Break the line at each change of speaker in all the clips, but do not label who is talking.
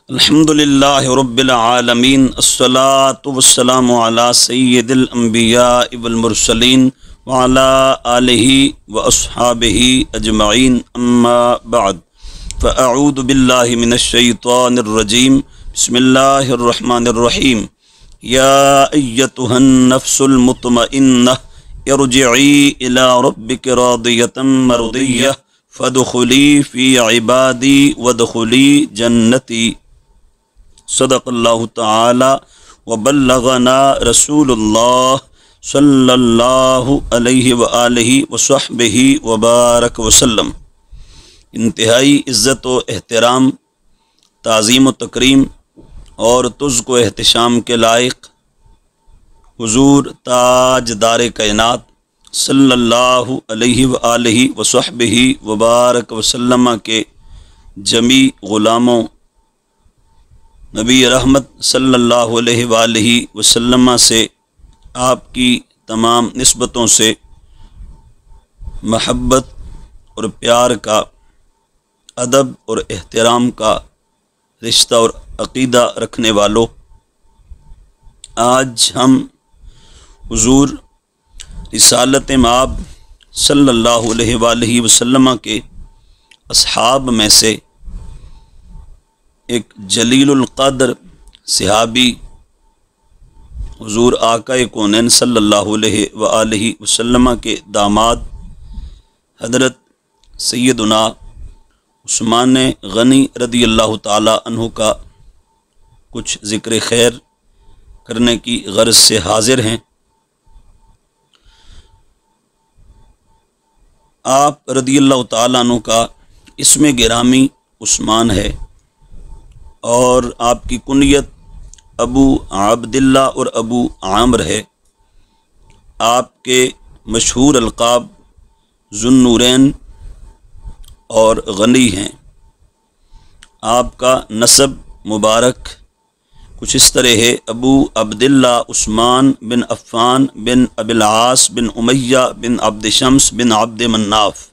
الحمدللہ رب العالمین الصلاة والسلام علی سید الانبیاء والمرسلین وعلی آلہ واصحابہ اجمعین اما بعد فاعوذ باللہ من الشیطان الرجیم بسم اللہ الرحمن الرحیم یا ایتها النفس المطمئنہ ارجعی الی ربک راضیۃ مرضیہ فادخلی فی عبادی وادخلی جنتی۔ صدق اللہ تعالی وبلغنا رسول اللہ صلی اللہ علیہ وآلہ وصحبہ وبارک وسلم۔ انتہائی عزت و احترام، تعظیم و تکریم اور تزک و احتشام کے لائق حضور تاجدار کائنات صلی اللہ علیہ وآلہ وصحبہ وبارک وسلم کے جمی غلاموں، نبی رحمت صلی اللہ علیہ وآلہ وسلم سے آپ کی تمام نسبتوں سے محبت اور پیار کا، ادب اور احترام کا رشتہ اور عقیدہ رکھنے والوں، آج ہم حضور رسالت مآب صلی اللہ علیہ وآلہ وسلم کے اصحاب میں سے ایک جلیل القدر صحابی حضور آقا کونین صلی اللہ علیہ وآلہ وسلم کے داماد حضرت سیدنا عثمان غنی رضی اللہ تعالی عنہ کا کچھ ذکر خیر کرنے کی غرض سے حاضر ہیں۔ آپ رضی اللہ تعالیٰ عنہ کا اسم گرامی عثمان ہے اور آپ کی کنیت ابو عبداللہ اور ابو عامر ہے۔ آپ کے مشہور القاب ذو النورین اور غنی ہیں۔ آپ کا نسب مبارک کچھ اس طرح ہے: ابو عبداللہ عثمان بن عفان بن ابی العاص بن امیہ بن عبد شمس بن عبد مناف۔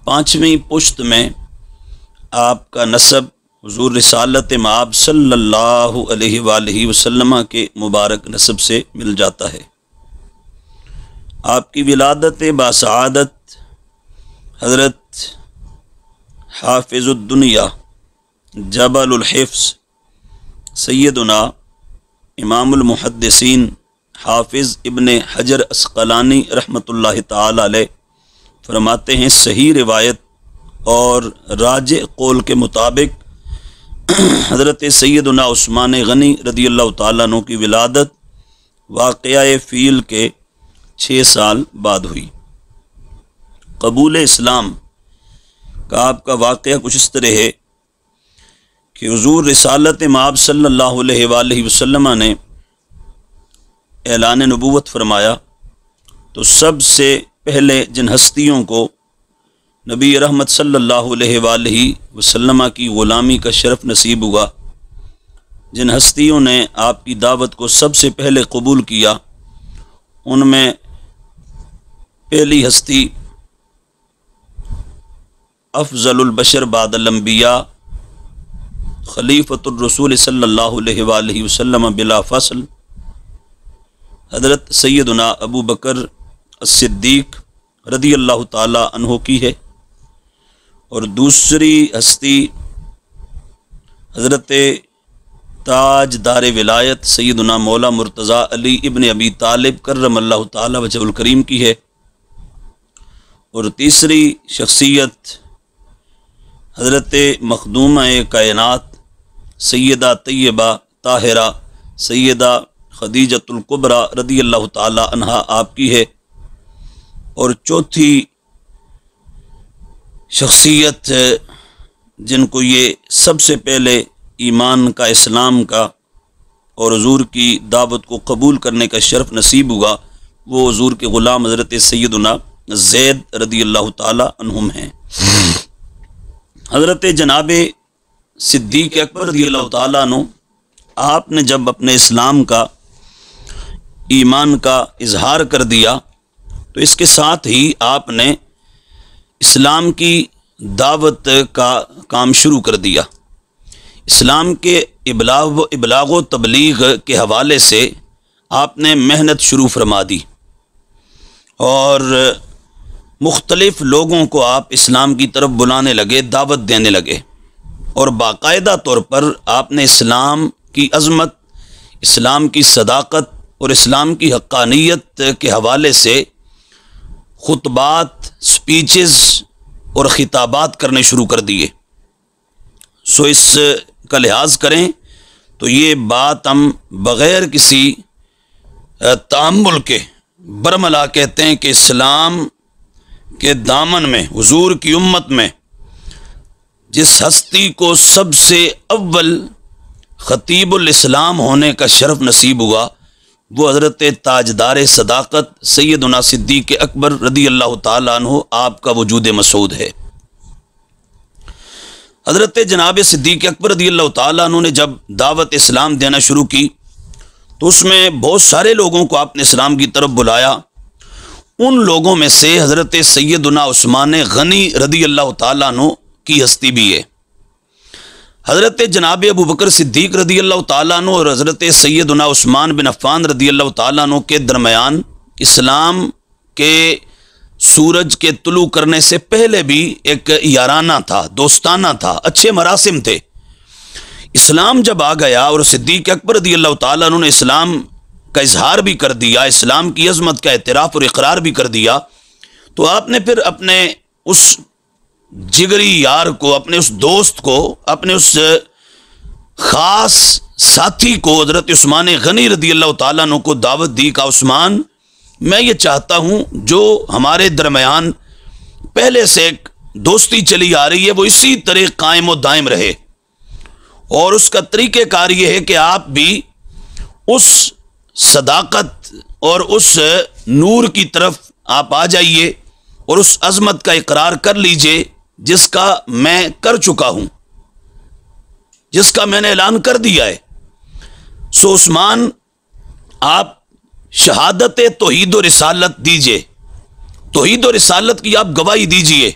پانچویں پشت میں آپ کا نسب حضور رسالت مآب صلی اللہ علیہ وآلہ وسلم کے مبارک نسب سے مل جاتا ہے۔ آپ کی ولادت باسعادت حضرت حافظ الدنیا جبل الحفظ سیدنا امام المحدثین حافظ ابن حجر عسقلانی رحمۃ اللہ تعالی علیہ فرماتے ہیں، صحیح روایت اور راجح قول کے مطابق حضرت سیدنا عثمان غنی رضی اللہ تعالیٰ عنہ کی ولادت واقعہ فیل کے 6 سال بعد ہوئی۔ قبول اسلام کا آپ کا واقعہ کچھ اس طرح ہے کہ حضور رسالت مآب صلی اللہ علیہ وآلہ وسلم نے اعلان نبوت فرمایا تو سب سے پہلے جن ہستیوں کو نبی رحمت صلی اللہ علیہ وآلہ وسلم کی غلامی کا شرف نصیب ہوا، جن ہستیوں نے آپ کی دعوت کو سب سے پہلے قبول کیا، ان میں پہلی ہستی افضل البشر بعد الانبیاء خلیفۃ الرسول صلی اللہ علیہ وآلہ وسلم بلا فصل حضرت سیدنا ابو بکر الصدیق رضی اللہ تعالی عنہ کی ہے، اور دوسری ہستی حضرت تاجدار ولایت سیدنا مولا مرتضیٰ علی ابن ابی طالب کرم اللہ تعالی وجہ الکریم کی ہے، اور تیسری شخصیت حضرت مخدومہ کائنات سیدہ طیبہ طاہرہ سیدہ خدیجۃ الکبریٰ رضی اللہ تعالی عنہا آپ کی ہے، اور چوتھی شخصیت جن کو یہ سب سے پہلے ایمان کا، اسلام کا اور حضور کی دعوت کو قبول کرنے کا شرف نصیب ہوا، وہ حضور کے غلام حضرت سیدنا زید رضی اللہ تعالی عنہم ہیں۔ حضرت جناب صدیق اکبر رضی اللہ تعالیٰ عنہ، آپ نے جب اپنے اسلام کا، ایمان کا اظہار کر دیا تو اس کے ساتھ ہی آپ نے اسلام کی دعوت کا کام شروع کر دیا۔ اسلام کے ابلاغ و تبلیغ کے حوالے سے آپ نے محنت شروع فرما دی اور مختلف لوگوں کو آپ اسلام کی طرف بلانے لگے، دعوت دینے لگے، اور باقاعدہ طور پر آپ نے اسلام کی عظمت، اسلام کی صداقت اور اسلام کی حقانیت کے حوالے سے خطبات، سپیچز اور خطابات کرنے شروع کر دیے۔ سو اس کا لحاظ کریں تو یہ بات ہم بغیر کسی تأمل کے برملا کہتے ہیں کہ اسلام کے دامن میں، حضور کی امت میں جس ہستی کو سب سے اول خطیب الاسلام ہونے کا شرف نصیب ہوا وہ حضرت تاجدار صداقت سیدنا صدیق اکبر رضی اللہ تعالیٰ عنہ آپ کا وجود مسعود ہے۔ حضرت جناب صدیق اکبر رضی اللہ تعالیٰ عنہ نے جب دعوت اسلام دینا شروع کی تو اس میں بہت سارے لوگوں کو آپ نے اسلام کی طرف بلایا۔ ان لوگوں میں سے حضرت سیدنا عثمان غنی رضی اللہ تعالیٰ عنہ کی ہستی بھی ہے۔ حضرت جناب ابو بکر صدیق رضی اللہ تعالیٰ عنہ اور حضرت سیدنا عثمان بن عفان رضی اللہ تعالیٰ عنہ کے درمیان اسلام کے سورج کے طلوع کرنے سے پہلے بھی ایک یارانہ تھا، دوستانہ تھا، اچھے مراسم تھے۔ اسلام جب آ گیا اور صدیق اکبر رضی اللہ تعالیٰ عنہ نے اسلام کا اظہار بھی کر دیا، اسلام کی عظمت کا اعتراف اور اقرار بھی کر دیا، تو آپ نے پھر اپنے اس جگری یار کو، اپنے اس دوست کو، اپنے اس خاص ساتھی کو حضرت عثمان غنی رضی اللہ تعالیٰ عنہ کو دعوت دی کہ عثمان، میں یہ چاہتا ہوں جو ہمارے درمیان پہلے سے ایک دوستی چلی آ رہی ہے وہ اسی طرح قائم و دائم رہے، اور اس کا طریقہ کار یہ ہے کہ آپ بھی اس صداقت اور اس نور کی طرف آپ آ جائیے اور اس عظمت کا اقرار کر لیجئے جس کا میں کر چکا ہوں، جس کا میں نے اعلان کر دیا ہے۔ سو عثمان، آپ شہادت توحید و رسالت دیجئے، توحید و رسالت کی آپ گواہی دیجئے۔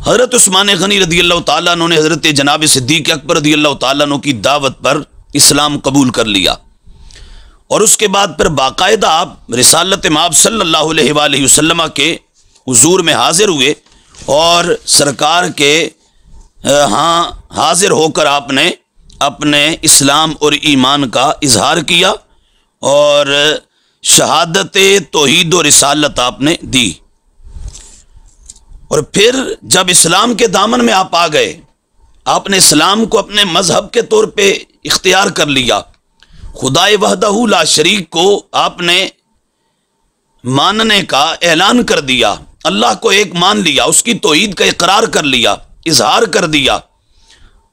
حضرت عثمان غنی رضی اللہ تعالیٰ عنہ نے حضرت جناب صدیق اکبر رضی اللہ تعالیٰ عنہ کی دعوت پر اسلام قبول کر لیا، اور اس کے بعد پھر باقاعدہ آپ رسالت مآب صلی اللہ علیہ وآلہ وسلم کے حضور میں حاضر ہوئے اور سرکار کے ہاں حاضر ہو کر آپ نے اپنے اسلام اور ایمان کا اظہار کیا اور شہادت توحید و رسالت آپ نے دی۔ اور پھر جب اسلام کے دامن میں آپ آ گئے، آپ نے اسلام کو اپنے مذہب کے طور پہ اختیار کر لیا، خدائے وحدہ لا شریک کو آپ نے ماننے کا اعلان کر دیا، اللہ کو ایک مان لیا، اس کی توحید کا اقرار کر لیا، اظہار کر دیا،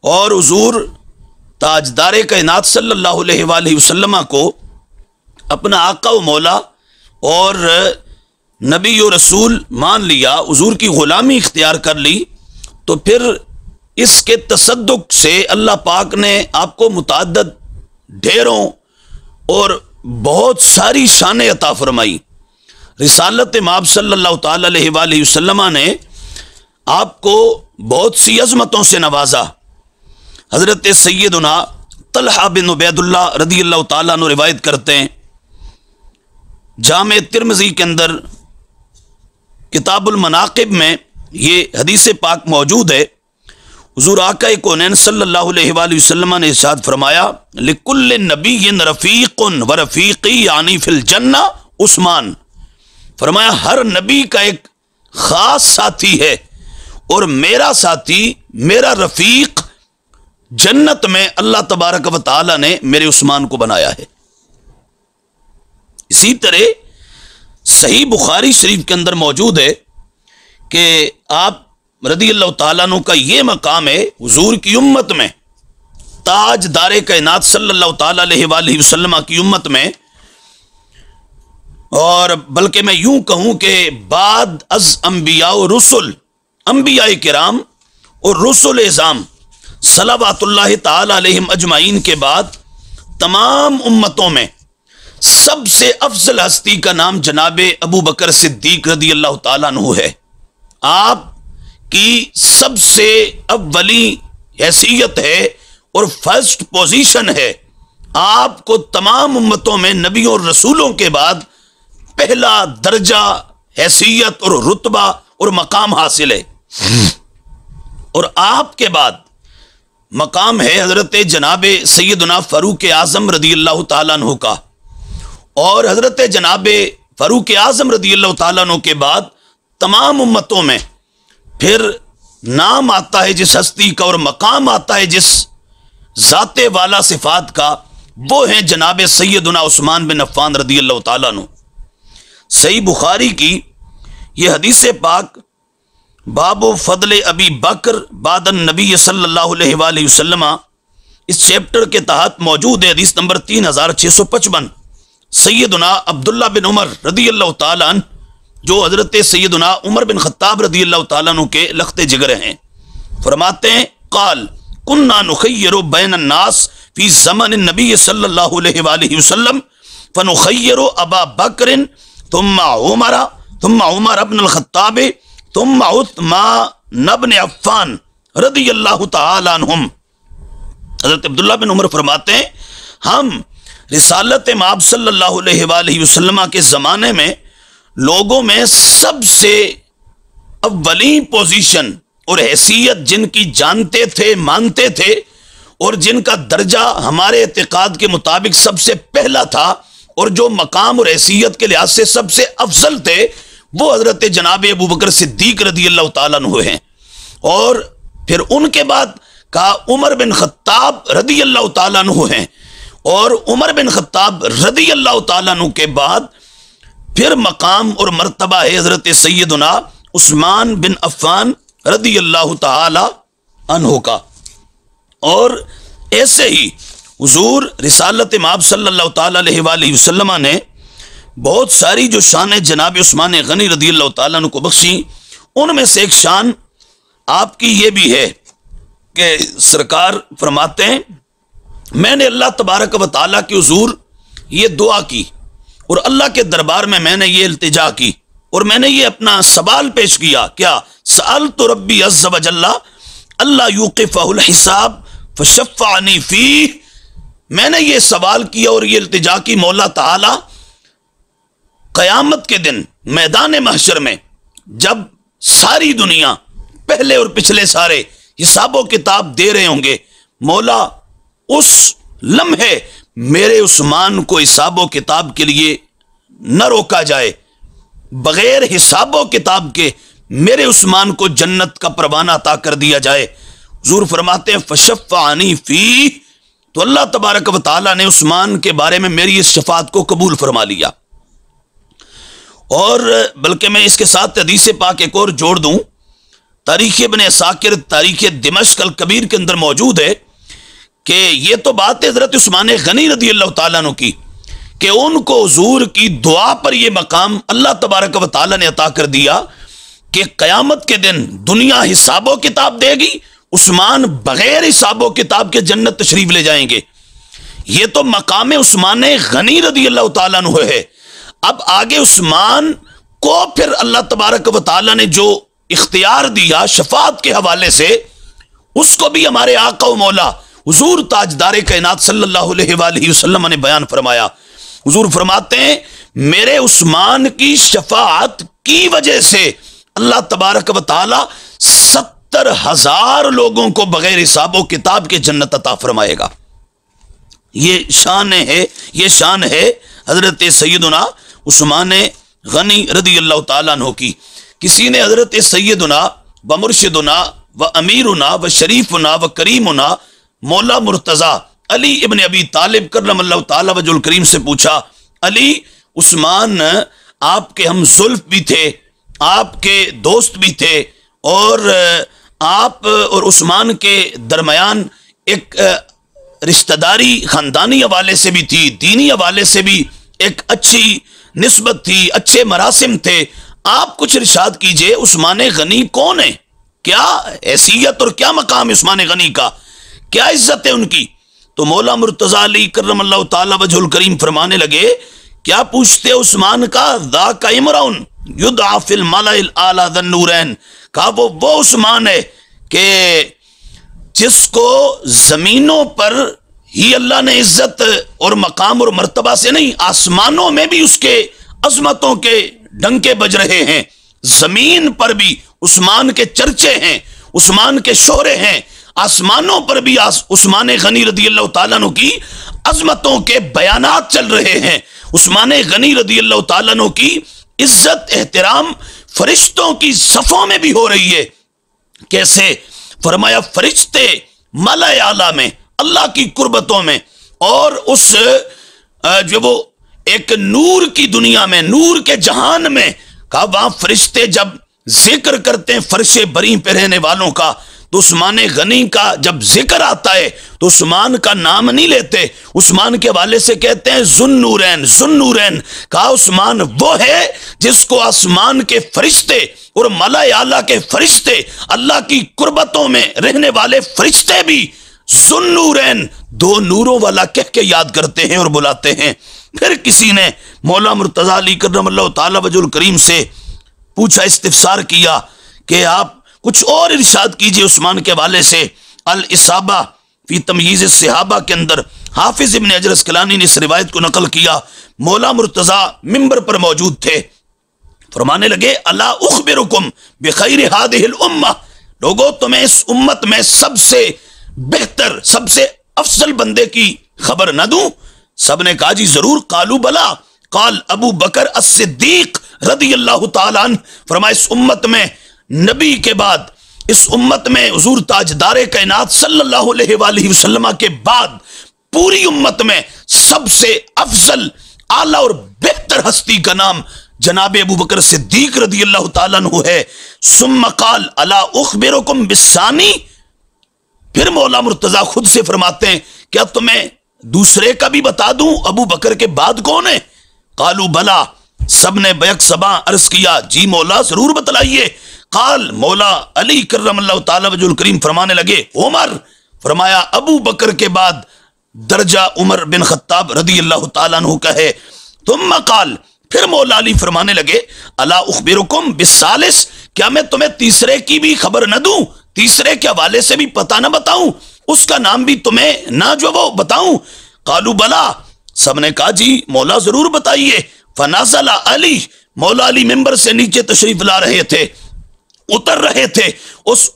اور حضور تاجدار کائنات صلی اللہ علیہ وآلہ وسلم کو اپنا آقا و مولا اور نبی و رسول مان لیا، حضور کی غلامی اختیار کر لی، تو پھر اس کے تصدق سے اللہ پاک نے آپ کو متعدد ڈھیروں اور بہت ساری شانیں عطا فرمائی۔ رسالت مآب صلی اللہ تعالی علیہ وآلہ وسلم نے آپ کو بہت سی عظمتوں سے نوازا۔ حضرت سیدنا طلحہ بن عبید اللہ رضی اللہ تعالیٰ عنہ روایت کرتے ہیں، جامع ترمذی کے اندر کتاب المناقب میں یہ حدیث پاک موجود ہے۔ حضور آقا کونین صلی اللہ علیہ وآلہ وسلم نے ارشاد فرمایا، لکل نبی رفیق و رفیقی یعنی فی الجنہ عثمان۔ فرمایا ہر نبی کا ایک خاص ساتھی ہے اور میرا ساتھی، میرا رفیق جنت میں اللہ تبارک و تعالی نے میرے عثمان کو بنایا ہے۔ اسی طرح صحیح بخاری شریف کے اندر موجود ہے کہ آپ رضی اللہ تعالیٰ عنہ کا یہ مقام ہے حضور کی امت میں، تاج دار کائنات صلی اللہ تعالیٰ علیہ وآلہ وسلم کی امت میں، اور بلکہ میں یوں کہوں کہ بعد از انبیاء و رسل، انبیاء کرام اور رسل اعظام صلوات اللہ تعالی علیہم اجمعین کے بعد تمام امتوں میں سب سے افضل ہستی کا نام جناب ابو بکر صدیق رضی اللہ تعالیٰ عنہ ہے۔ آپ کی سب سے اولی حیثیت ہے اور فرسٹ پوزیشن ہے. آپ کو تمام امتوں میں نبیوں اور رسولوں کے بعد پہلا درجہ، حیثیت اور رتبہ اور مقام حاصل ہے. اور آپ کے بعد مقام ہے حضرت جناب سیدنا فاروق اعظم رضی اللہ تعالیٰ عنہ کا. اور حضرت جناب فاروق اعظم رضی اللہ تعالیٰ عنہ کے بعد تمام امتوں میں پھر نام آتا ہے جس ہستی کا اور مقام آتا ہے جس ذات والا صفات کا، وہ ہیں جناب سیدنا عثمان بن عفان رضی اللہ تعالیٰ عنہ. صحیح بخاری کی یہ حدیث پاک باب فضل ابی بکر بعد النبی صلی اللہ علیہ وآلہ وسلم اس چیپٹر کے تحت موجود ہے. حدیث نمبر 3655. سیدنا عبداللہ بن عمر رضی اللہ تعالیٰ عنہ جو حضرت سیدنا عمر بن خطاب رضی اللہ تعالیٰ عنہ کے لخت جگر ہیں، فرماتے ہیں قال کننا نخیر بین الناس فی زمن النبی صلی اللہ علیہ وآلہ وسلم فنخیر ابا بکر ثم عمر ابن الخطاب ثم عثمان ابن عفان رضی اللہ تعالی عنہم. حضرت عبداللہ بن عمر فرماتے ہیں ہم رسالت مآب صلی اللہ علیہ وآلہ وسلم کے زمانے میں لوگوں میں سب سے اولین پوزیشن اور حیثیت جن کی جانتے تھے، مانتے تھے، اور جن کا درجہ ہمارے اعتقاد کے مطابق سب سے پہلا تھا اور جو مقام اور حیثیت کے لحاظ سے سب سے افضل تھے، وہ حضرت جناب ابو بکر صدیق رضی اللہ تعالیٰ عنہ ہیں. اور پھر ان کے بعد کہا عمر بن خطاب رضی اللہ تعالیٰ عنہ ہیں، اور عمر بن خطاب رضی اللہ تعالیٰ عنہ کے بعد پھر مقام اور مرتبہ ہے حضرت سیدنا عثمان بن عفان رضی اللہ تعالی عنہ کا. اور ایسے ہی حضور رسالت مآب صلی اللہ تعالی علیہ وآلہ وسلم نے بہت ساری جو شان جناب عثمان غنی رضی اللہ تعالیٰ عنہ کو بخشی. ان میں سے ایک شان آپ کی یہ بھی ہے کہ سرکار فرماتے ہیں میں نے اللہ تبارک و تعالیٰ کی حضور یہ دعا کی اور اللہ کے دربار میں نے یہ التجا کی اور میں نے یہ اپنا سوال پیش کیا. کیا؟ سألت ربی عز و جل اللہ یوقفہ الحساب فشفعنی فیہ. میں نے یہ سوال کیا اور یہ التجا کی مولا تعالی قیامت کے دن میدان محشر میں جب ساری دنیا پہلے اور پچھلے سارے حساب و کتاب دے رہے ہوں گے، مولا اس لمحے میرے عثمان کو حساب و کتاب کے لیے نہ روکا جائے، بغیر حساب و کتاب کے میرے عثمان کو جنت کا پروانہ عطا کر دیا جائے. حضور فرماتے ہیں فشفعنی فیہ، تو اللہ تبارک و تعالی نے عثمان کے بارے میں میری اس شفاعت کو قبول فرما لیا. اور بلکہ میں اس کے ساتھ حدیث پاک ایک اور جوڑ دوں، تاریخ ابن عساکر تاریخ دمشق الکبیر کے اندر موجود ہے کہ یہ تو بات ہے حضرت عثمان غنی رضی اللہ تعالیٰ عنہ کی کہ ان کو حضور کی دعا پر یہ مقام اللہ تبارک و تعالیٰ نے عطا کر دیا کہ قیامت کے دن دنیا حساب و کتاب دے گی، عثمان بغیر حساب و کتاب کے جنت تشریف لے جائیں گے. یہ تو مقام عثمان غنی رضی اللہ تعالیٰ عنہ ہے. اب آگے عثمان کو پھر اللہ تبارک و تعالیٰ نے جو اختیار دیا شفاعت کے حوالے سے، اس کو بھی ہمارے آقا و مولا حضور تاجدار کائنات صلی اللہ علیہ وآلہ وسلم نے بیان فرمایا. حضور فرماتے ہیں میرے عثمان کی شفاعت کی وجہ سے اللہ تبارک و تعالی 70,000 لوگوں کو بغیر حساب و کتاب کے جنت عطا فرمائے گا. یہ شان ہے حضرت سیدنا عثمان غنی رضی اللہ تعالیٰ عنہ کی. کسی نے حضرت سیدنا و مرشدنا و امیرنا و شریفنا و کریمنا مولا مرتضی علی ابن ابی طالب کرم اللہ تعالی وجہ الکریم سے پوچھا، علی عثمان آپ کے ہم زلف بھی تھے، آپ کے دوست بھی تھے، اور آپ اور عثمان کے درمیان ایک رشتہ داری خاندانی حوالے سے بھی تھی، دینی حوالے سے بھی ایک اچھی نسبت تھی، اچھے مراسم تھے. آپ کچھ ارشاد کیجئے عثمان غنی کون ہے، کیا حیثیت اور کیا مقام عثمان غنی کا، کیا عزت ہے ان کی؟ تو مولا مرتضی علی کرم اللہ تعالی وجہ الکریم فرمانے لگے کیا پوچھتے عثمان کا، ذاک امرؤن یدعی فی الملأ الاعلی ذی النورین. کہا وہ عثمان ہے کہ جس کو زمینوں پر ہی اللہ نے عزت اور مقام اور مرتبہ سے نہیں، آسمانوں میں بھی اس کے عظمتوں کے ڈنکے بج رہے ہیں، زمین پر بھی عثمان کے چرچے ہیں، عثمان کے شہرے ہیں، آسمانوں پر بھی عثمان غنی رضی اللہ تعالیٰ عنہ کی عظمتوں کے بیانات چل رہے ہیں، عثمان غنی رضی اللہ تعالیٰ عنہ کی عزت احترام فرشتوں کی صفوں میں بھی ہو رہی ہے۔ کیسے؟ فرمایا فرشتے ملأ اعلیٰ میں، اللہ کی قربتوں میں، اور اس جو وہ ایک نور کی دنیا میں، نور کے جہان میں، کہا وہاں فرشتے جب ذکر کرتے ہیں فرش بری پہ رہنے والوں کا، تو عثمان غنی کا جب ذکر آتا ہے تو عثمان کا نام نہیں لیتے، عثمان کے حوالے سے کہتے ہیں ذو النورین، ذو النورین۔ کہا عثمان وہ ہے جس کو آسمان کے فرشتے اور ملأ اعلیٰ کے فرشتے، اللہ کی قربتوں میں رہنے والے فرشتے بھی ذو النورین، دو نوروں والا کہہ کے یاد کرتے ہیں اور بلاتے ہیں۔ پھر کسی نے مولا مرتضی علی کرم اللہ تعالی وجہ الکریم سے پوچھا، استفسار کیا کہ آپ کچھ اور ارشاد کیجئے عثمان کے حوالے سے۔ الاصابہ فی تمییز الصحابہ کے اندر حافظ ابن حجر اسقلانی نے اس روایت کو نقل کیا، مولا مرتضی ممبر پر موجود تھے، فرمانے لگے الا اخبرکم بخیر ہذہ الامہ، لوگوں تمہیں اس امت میں سب سے بہتر، سب سے افضل بندے کی خبر نہ دوں؟ سب نے کہا جی ضرور۔ قالوا بلا، قال ابو بکر الصدیق رضی اللہ تعالیٰ عنہ، فرمایا اس امت میں نبی کے بعد، اس امت میں حضور تاجدار کائنات صلی اللہ علیہ وآلہ وسلم کے بعد پوری امت میں سب سے افضل اعلیٰ اور بہتر ہستی کا نام جناب ابو بکر صدیق رضی اللہ تعالیٰ عنہ ہے۔ ثم قال الا اخبرکم بالثانی، پھر مولا مرتضی خود سے فرماتے ہیں کیا تمہیں دوسرے کا بھی بتا دوں ابو بکر کے بعد کون ہے؟ قالوا بلا، سب نے بیک سباں عرض کیا جی مولا ضرور بتلائیے۔ قال، مولا علی کرم اللہ تعالی وجہ الکریم فرمانے لگے عمر، فرمایا ابو بکر کے بعد درجہ عمر بن خطاب رضی اللہ تعالیٰ عنہ کا ہے۔ ثم قال، پھر مولا علی فرمانے لگے الا اخبرکم بالثالث، کیا میں تمہیں تیسرے کی بھی خبر نہ دوں، تیسرے کے حوالے سے بھی پتہ نہ بتاؤں، اس کا نام بھی تمہیں نہ جو وہ بتاؤں؟ قالوا بلا، سب نے کہا جی مولا ضرور بتائیے۔ فنزل علی، مولا علی ممبر سے نیچے تشریف لا رہے تھے، اتر رہے تھے، اس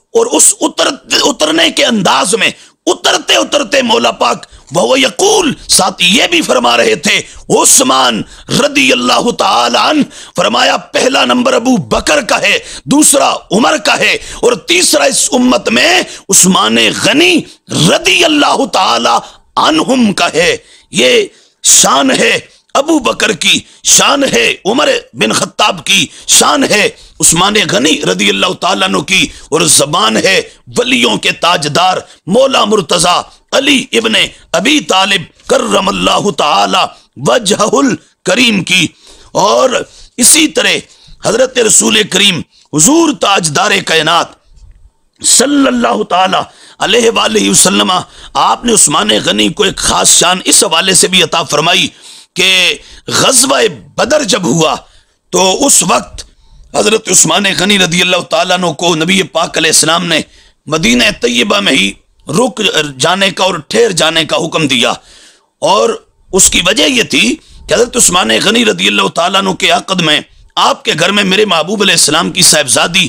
اترنے کے انداز میں اترتے اترتے مولا پاک وہ یقول، ساتھ یہ بھی فرما رہے تھے عثمان رضی اللہ تعالی عنہ، فرمایا پہلا نمبر ابو بکر کا ہے، دوسرا عمر کا ہے، اور تیسرا اس امت میں عثمان غنی رضی اللہ تعالی عنہم کا ہے۔ یہ شان ہے ابو بکر کی، شان ہے عمر بن خطاب کی، شان ہے عثمان غنی رضی اللہ تعالیٰ عنہ کی، اور زبان ہے ولیوں کے تاجدار مولا مرتضی علی ابن ابی طالب کرم اللہ تعالی وجہہ الکریم کی۔ اور اسی طرح حضرت رسول کریم حضور تاجدار کائنات صلی اللہ تعالی علیہ وآلہ وسلم، آپ نے عثمان غنی کو ایک خاص شان اس حوالے سے بھی عطا فرمائی کہ غزوہ بدر جب ہوا تو اس وقت حضرت عثمان غنی رضی اللہ تعالیٰ عنہ کو نبی پاک علیہ السلام نے مدینہ طیبہ میں ہی رک جانے کا اور ٹھہر جانے کا حکم دیا، اور اس کی وجہ یہ تھی کہ حضرت عثمان غنی رضی اللہ تعالیٰ عنہ کے عقد میں آپ کے گھر میں میرے محبوب علیہ السلام کی صاحبزادی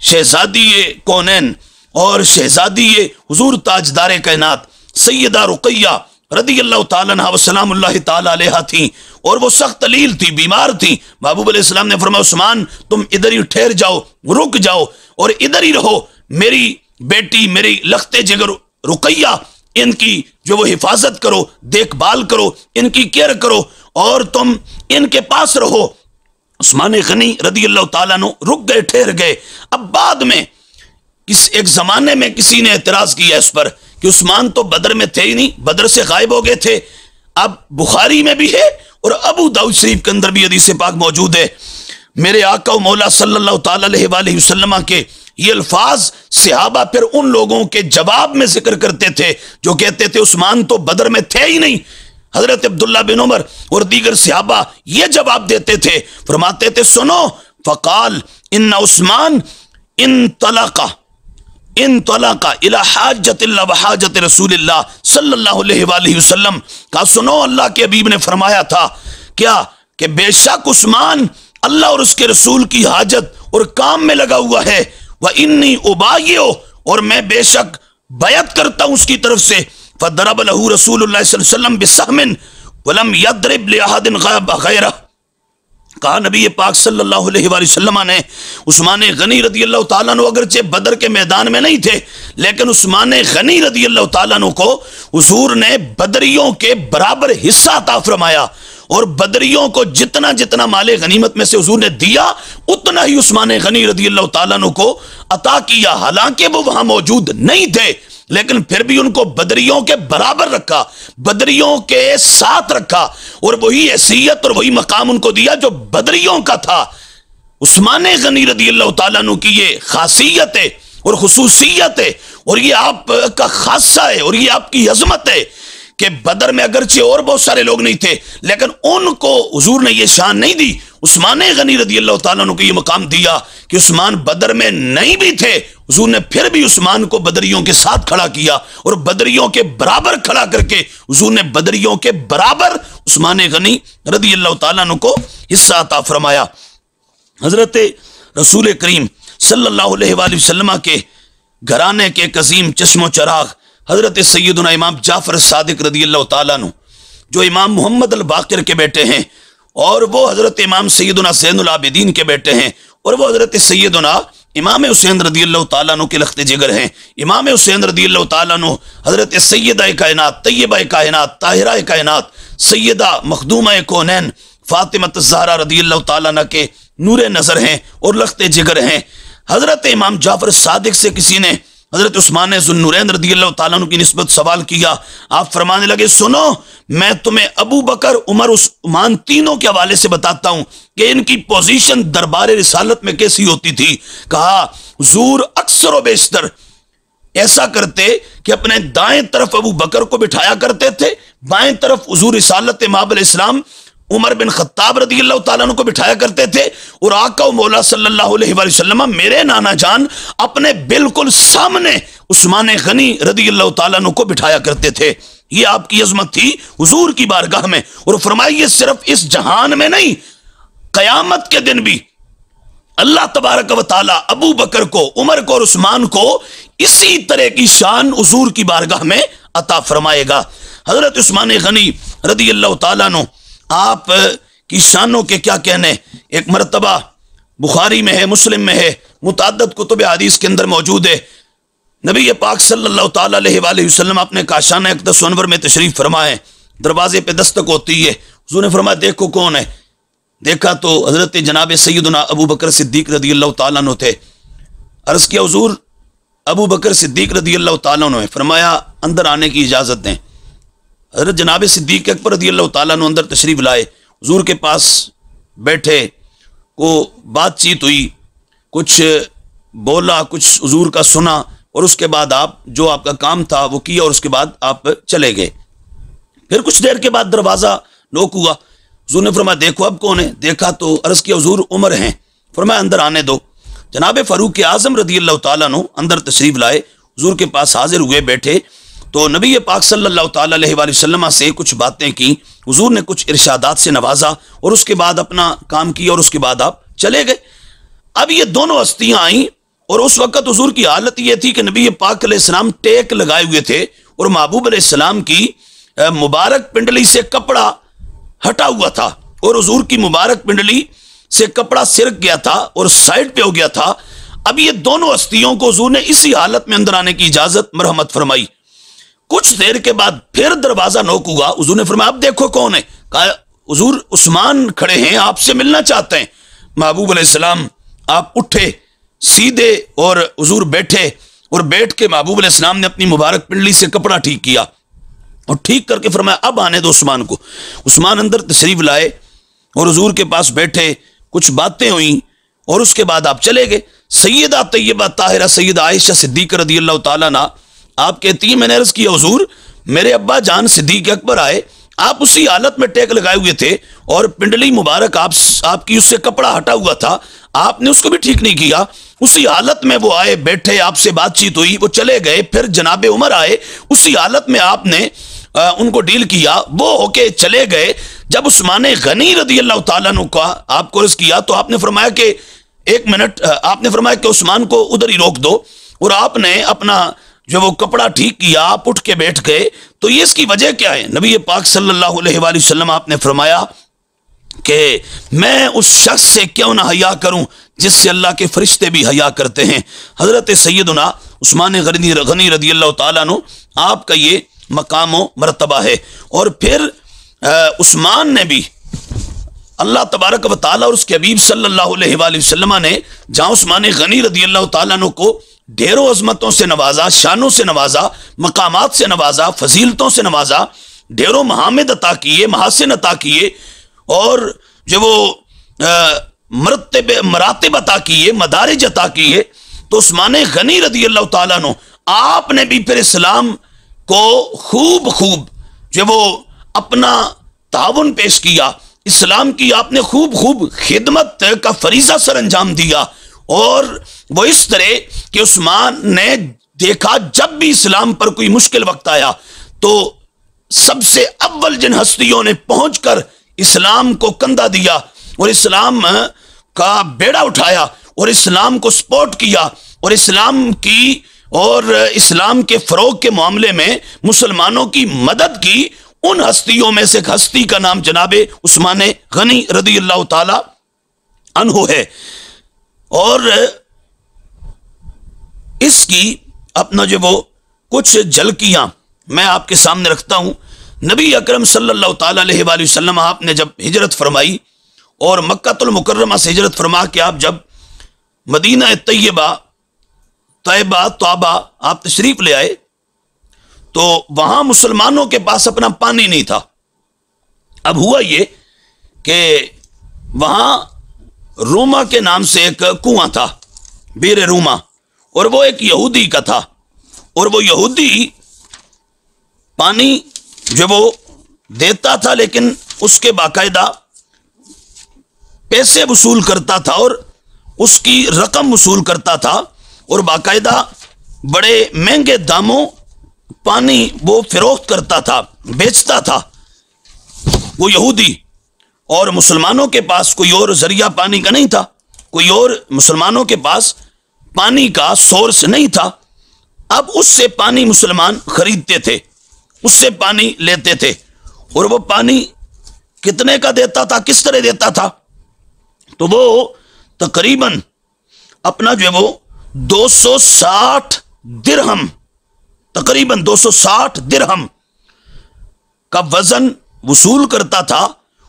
شہزادی کونین اور شہزادی حضور تاجدار کائنات سیدہ رقیہ رضی اللہ تعالیٰ عنہ وسلام اللہ تعالیٰ علیہ تھیں، اور وہ سخت علیل تھی، بیمار تھی۔ محبوب علیہ السلام نے فرمایا عثمان تم ادھر ہی ٹھہر جاؤ، رک جاؤ اور ادھر ہی رہو، میری بیٹی میری لخت جگر رقیہ ان کی جو وہ حفاظت کرو، دیکھ بھال کرو، ان کی کیئر کرو، اور تم ان کے پاس رہو۔ عثمان غنی رضی اللہ تعالیٰ عنہ رک گئے، ٹھہر گئے۔ اب بعد میں ایک زمانے میں کسی نے اعتراض کیا اس پر کہ عثمان تو بدر میں تھے ہی نہیں، بدر سے غائب ہو گئے تھے۔ اب بخاری میں بھی ہے اور ابو داؤد شریف کے اندر بھی حدیث پاک موجود ہے، میرے آقا و مولا صلی اللہ تعالی علیہ وآلہ وسلم کے یہ الفاظ صحابہ پھر ان لوگوں کے جواب میں ذکر کرتے تھے جو کہتے تھے عثمان تو بدر میں تھے ہی نہیں۔ حضرت عبداللہ بن عمر اور دیگر صحابہ یہ جواب دیتے تھے، فرماتے تھے سنو، فقال ان عثمان انطلق ان طلقا الی حاجت اللہ وحاجت رسول اللہ صلی اللہ علیہ وآلہ وسلم، کہا سنو اللہ کے حبیب نے فرمایا تھا کیا کہ بے شک عثمان اللہ اور اس کے رسول کی حاجت اور کام میں لگا ہوا ہے، وانی ابایعہ، اور میں بے شک بیعت کرتا ہوں اس کی طرف سے۔ فضرب له رسول اللہ صلی اللہ علیہ وسلم بسہم ولم یضرب لأحد غیرہ، کہا نبی پاک صلی اللہ علیہ وآلہ وسلم نے عثمان غنی رضی اللہ تعالیٰ عنہ اگرچہ بدر کے میدان میں نہیں تھے، لیکن عثمان غنی رضی اللہ تعالیٰ عنہ کو حضور نے بدریوں کے برابر حصہ عطا فرمایا، اور بدریوں کو جتنا جتنا مال غنیمت میں سے حضور نے دیا اتنا ہی عثمان غنی رضی اللہ تعالیٰ عنہ کو عطا کیا، حالانکہ وہ وہاں موجود نہیں تھے، لیکن پھر بھی ان کو بدریوں کے برابر رکھا، بدریوں کے ساتھ رکھا، اور وہی حیثیت اور وہی مقام ان کو دیا جو بدریوں کا تھا۔ عثمان غنی رضی اللہ تعالیٰ عنہ کی یہ خاصیت ہے اور خصوصیت ہے، اور یہ آپ کا خاصہ ہے، اور یہ آپ کی عظمت ہے کہ بدر میں اگرچہ اور بہت سارے لوگ نہیں تھے، لیکن ان کو حضور نے یہ شان نہیں دی، عثمان غنی رضی اللہ تعالیٰ عنہ کو یہ مقام دیا کہ عثمان بدر میں نہیں بھی تھے، حضور نے پھر بھی عثمان کو بدریوں کے ساتھ کھڑا کیا، اور بدریوں کے برابر کھڑا کر کے حضور نے بدریوں کے برابر عثمان غنی رضی اللہ تعالیٰ عنہ کو حصہ عطا فرمایا۔ حضرت رسول کریم صلی اللہ علیہ وآلہ وسلم کے گھرانے کے عظیم چشم و چراغ حضرت سیدنا امام جعفر صادق رضی اللہ تعالیٰ عنہ، جو امام محمد الباقر کے بیٹے ہیں، اور وہ حضرت امام سیدنا زین العابدین کے بیٹے ہیں، اور وہ حضرت سیدنا امام حسین رضی اللہ تعالیٰ عنہ کے لخت جگر ہیں۔ امام حسین رضی اللہ تعالیٰ عنہ حضرت سیدہ کائنات، طیبہ کائنات، طاہرہ کائنات، سیدہ مخدومہ کونین فاطمہ الزہرا رضی اللہ تعالیٰ عنہ کے نور نظر ہیں اور لخت جگر ہیں۔ حضرت امام جعفر صادق سے کسی نے حضرت عثمان ذو النورین رضی اللہ تعالیٰ عنہ کی نسبت سوال کیا، آپ فرمانے لگے سنو میں تمہیں ابو بکر، عمر، عثمان تینوں کے حوالے سے بتاتا ہوں کہ ان کی پوزیشن دربار رسالت میں کیسی ہوتی تھی۔ کہا حضور اکثر و بیشتر ایسا کرتے کہ اپنے دائیں طرف ابو بکر کو بٹھایا کرتے تھے، بائیں طرف حضور رسالت مآب علیہ السلام عمر بن خطاب رضی اللہ تعالیٰ عنہ کو بٹھایا کرتے تھے، اور آقا و مولا صلی اللہ علیہ وآلہ وسلم میرے نانا جان اپنے بالکل سامنے عثمان غنی رضی اللہ تعالیٰ عنہ کو بٹھایا کرتے تھے۔ یہ آپ کی عظمت تھی حضور کی بارگاہ میں، اور فرمائیے صرف اس جہان میں نہیں، قیامت کے دن بھی اللہ تبارک و تعالیٰ ابو بکر کو، عمر کو اور عثمان کو اسی طرح کی شان حضور کی بارگاہ میں عطا فرمائے گا۔ حضرت عثمان غنی رضی اللہ تعالیٰ عنہ آپ کی شانوں کے کیا کہنے، ایک مرتبہ بخاری میں ہے، مسلم میں ہے، متعدد کتب حدیث کے اندر موجود ہے، نبی پاک صلی اللہ تعالیٰ علیہ وآلہ وسلم اپنے کاشانہ اقدس و انور میں تشریف فرمائے، دروازے پہ دستک ہوتی ہے، حضور نے فرمایا دیکھو کون ہے، دیکھا تو حضرت جناب سیدنا ابو بکر صدیق رضی اللہ تعالیٰ عنہ تھے۔ عرض کیا حضور ابو بکر صدیق رضی اللہ تعالیٰ عنہ ہے، فرمایا اندر آنے کی اجازت دیں۔ حضرت جناب صدیق اکبر رضی اللہ تعالیٰ عنہ اندر تشریف لائے، حضور کے پاس بیٹھے، کو بات چیت ہوئی، کچھ بولا، کچھ حضور کا سنا، اور اس کے بعد آپ جو آپ کا کام تھا وہ کیا، اور اس کے بعد آپ چلے گئے۔ پھر کچھ دیر کے بعد دروازہ نوک ہوا، حضور نے فرمایا دیکھو اب کون ہے، دیکھا تو عرض کیا حضور عمر ہیں، فرمایا اندر آنے دو۔ جناب فاروق اعظم رضی اللہ تعالیٰ عنہ اندر تشریف لائے، حضور کے پاس حاضر ہوئے، بیٹھے تو نبی پاک صلی اللہ تعالیٰ علیہ وآلہ وسلم سے کچھ باتیں کی، حضور نے کچھ ارشادات سے نوازا، اور اس کے بعد اپنا کام کیا، اور اس کے بعد آپ چلے گئے۔ اب یہ دونوں ہستیاں آئیں، اور اس وقت حضور کی حالت یہ تھی کہ نبی پاک علیہ السلام ٹیک لگائے ہوئے تھے، اور محبوب علیہ السلام کی مبارک پنڈلی سے کپڑا ہٹا ہوا تھا، اور حضور کی مبارک پنڈلی سے کپڑا سرک گیا تھا اور سائڈ پہ ہو گیا تھا۔ اب یہ دونوں ہستیوں کو حضور نے اسی حالت میں اندر آنے کی اجازت مرحمت فرمائی۔ کچھ دیر کے بعد پھر دروازہ نوک ہوا، حضور نے فرمایا اب دیکھو کون ہے، کہا حضور عثمان کھڑے ہیں، آپ سے ملنا چاہتے ہیں۔ محبوب علیہ السلام آپ اٹھے سیدھے، اور حضور بیٹھے، اور بیٹھ کے محبوب علیہ السلام نے اپنی مبارک پنڈلی سے کپڑا ٹھیک کیا، اور ٹھیک کر کے فرمایا اب آنے دو عثمان کو۔ عثمان اندر تشریف لائے اور حضور کے پاس بیٹھے، کچھ باتیں ہوئیں، اور اس کے بعد آپ چلے گئے۔ سیدہ طیبہ طاہرہ سیدہ عائشہ صدیقہ رضی اللہ تعالیٰ عنہ آپ کہتی ہیں میں نے عرض کیا حضور میرے ابا جان صدیق اکبر آئے، آپ اسی حالت میں ٹیک لگائے ہوئے تھے، اور پنڈلی مبارک آپ کی اس سے کپڑا ہٹا ہوا تھا،
آپ نے اس کو بھی ٹھیک نہیں کیا. اسی حالت میں وہ آئے, بیٹھے, آپ سے بات چیت ہوئی, وہ چلے گئے. پھر جناب عمر آئے, اسی حالت میں آپ نے ان کو ڈیل کیا, وہ ہو کے چلے گئے. جب عثمان غنی رضی اللہ تعالیٰ عنہ کا آپ کو عرض کیا تو آپ نے فرمایا کہ ایک منٹ, آپ نے فرمایا کہ عثمان کو ادھر ہی روک دو, اور آپ نے اپنا جو وہ کپڑا ٹھیک کیا, آپ اٹھ کے بیٹھ گئے. تو یہ اس کی وجہ کیا ہے؟ نبی پاک صلی اللہ علیہ وآلہ وسلم آپ نے فرمایا کہ میں اس شخص سے کیوں نہ حیا کروں جس سے اللہ کے فرشتے بھی حیا کرتے ہیں. حضرت سیدنا عثمان غنی رضی اللہ تعالیٰ عنہ آپ کا یہ مقام و مرتبہ ہے. اور پھر عثمان نے بھی اللہ تبارک و تعالیٰ اور اس کے حبیب صلی اللہ علیہ وآلہ وسلم نے جہاں عثمان غنی رضی اللہ تعالیٰ عنہ کو ڈھیروں عظمتوں سے نوازا, شانوں سے نوازا, مقامات سے نوازا, فضیلتوں سے نوازا, ڈھیروں محامد عطا کیے, محاسن عطا کیے, اور جو وہ مراتب عطا کیے, مدارج عطا کیے, تو عثمان غنی رضی اللہ تعالیٰ عنہ آپ نے بھی پھر اسلام کو خوب جو وہ اپنا تعاون پیش کیا, اسلام کی آپ نے خوب خدمت کا فریضہ سر انجام دیا. اور وہ اس طرح کہ عثمان نے دیکھا جب بھی اسلام پر کوئی مشکل وقت آیا تو سب سے اول جن ہستیوں نے پہنچ کر اسلام کو کندھا دیا اور اسلام کا بیڑا اٹھایا اور اسلام کو سپورٹ کیا اور اسلام کی اور اسلام کے فروغ کے معاملے میں مسلمانوں کی مدد کی, ان ہستیوں میں سے ایک ہستی کا نام جناب عثمان غنی رضی اللہ تعالی عنہ ہے. اور اس کی اپنا جو وہ کچھ جھلکیاں میں آپ کے سامنے رکھتا ہوں. نبی اکرم صلی اللہ تعالی علیہ وآلہ وسلم آپ نے جب ہجرت فرمائی اور مکہ المکرمہ سے ہجرت فرما کے آپ جب مدینہ طیبہ آپ تشریف لے آئے تو وہاں مسلمانوں کے پاس اپنا پانی نہیں تھا. اب ہوا یہ کہ وہاں روما کے نام سے ایک کنواں تھا, بیر روما, اور وہ ایک یہودی کا تھا, اور وہ یہودی پانی جو وہ دیتا تھا لیکن اس کے باقاعدہ پیسے وصول کرتا تھا اور اس کی رقم وصول کرتا تھا, اور باقاعدہ بڑے مہنگے داموں پانی وہ فروخت کرتا تھا, بیچتا تھا وہ یہودی. اور مسلمانوں کے پاس کوئی اور ذریعہ پانی کا نہیں تھا, کوئی اور مسلمانوں کے پاس پانی کا سورس نہیں تھا. اب اس سے پانی مسلمان خریدتے تھے, اس سے پانی لیتے تھے, اور وہ پانی کتنے کا دیتا تھا, کس طرح دیتا تھا؟ تو وہ تقریباً اپنا جو وہ 260 درہم, تقریباً 260 درہم کا وزن وصول کرتا تھا,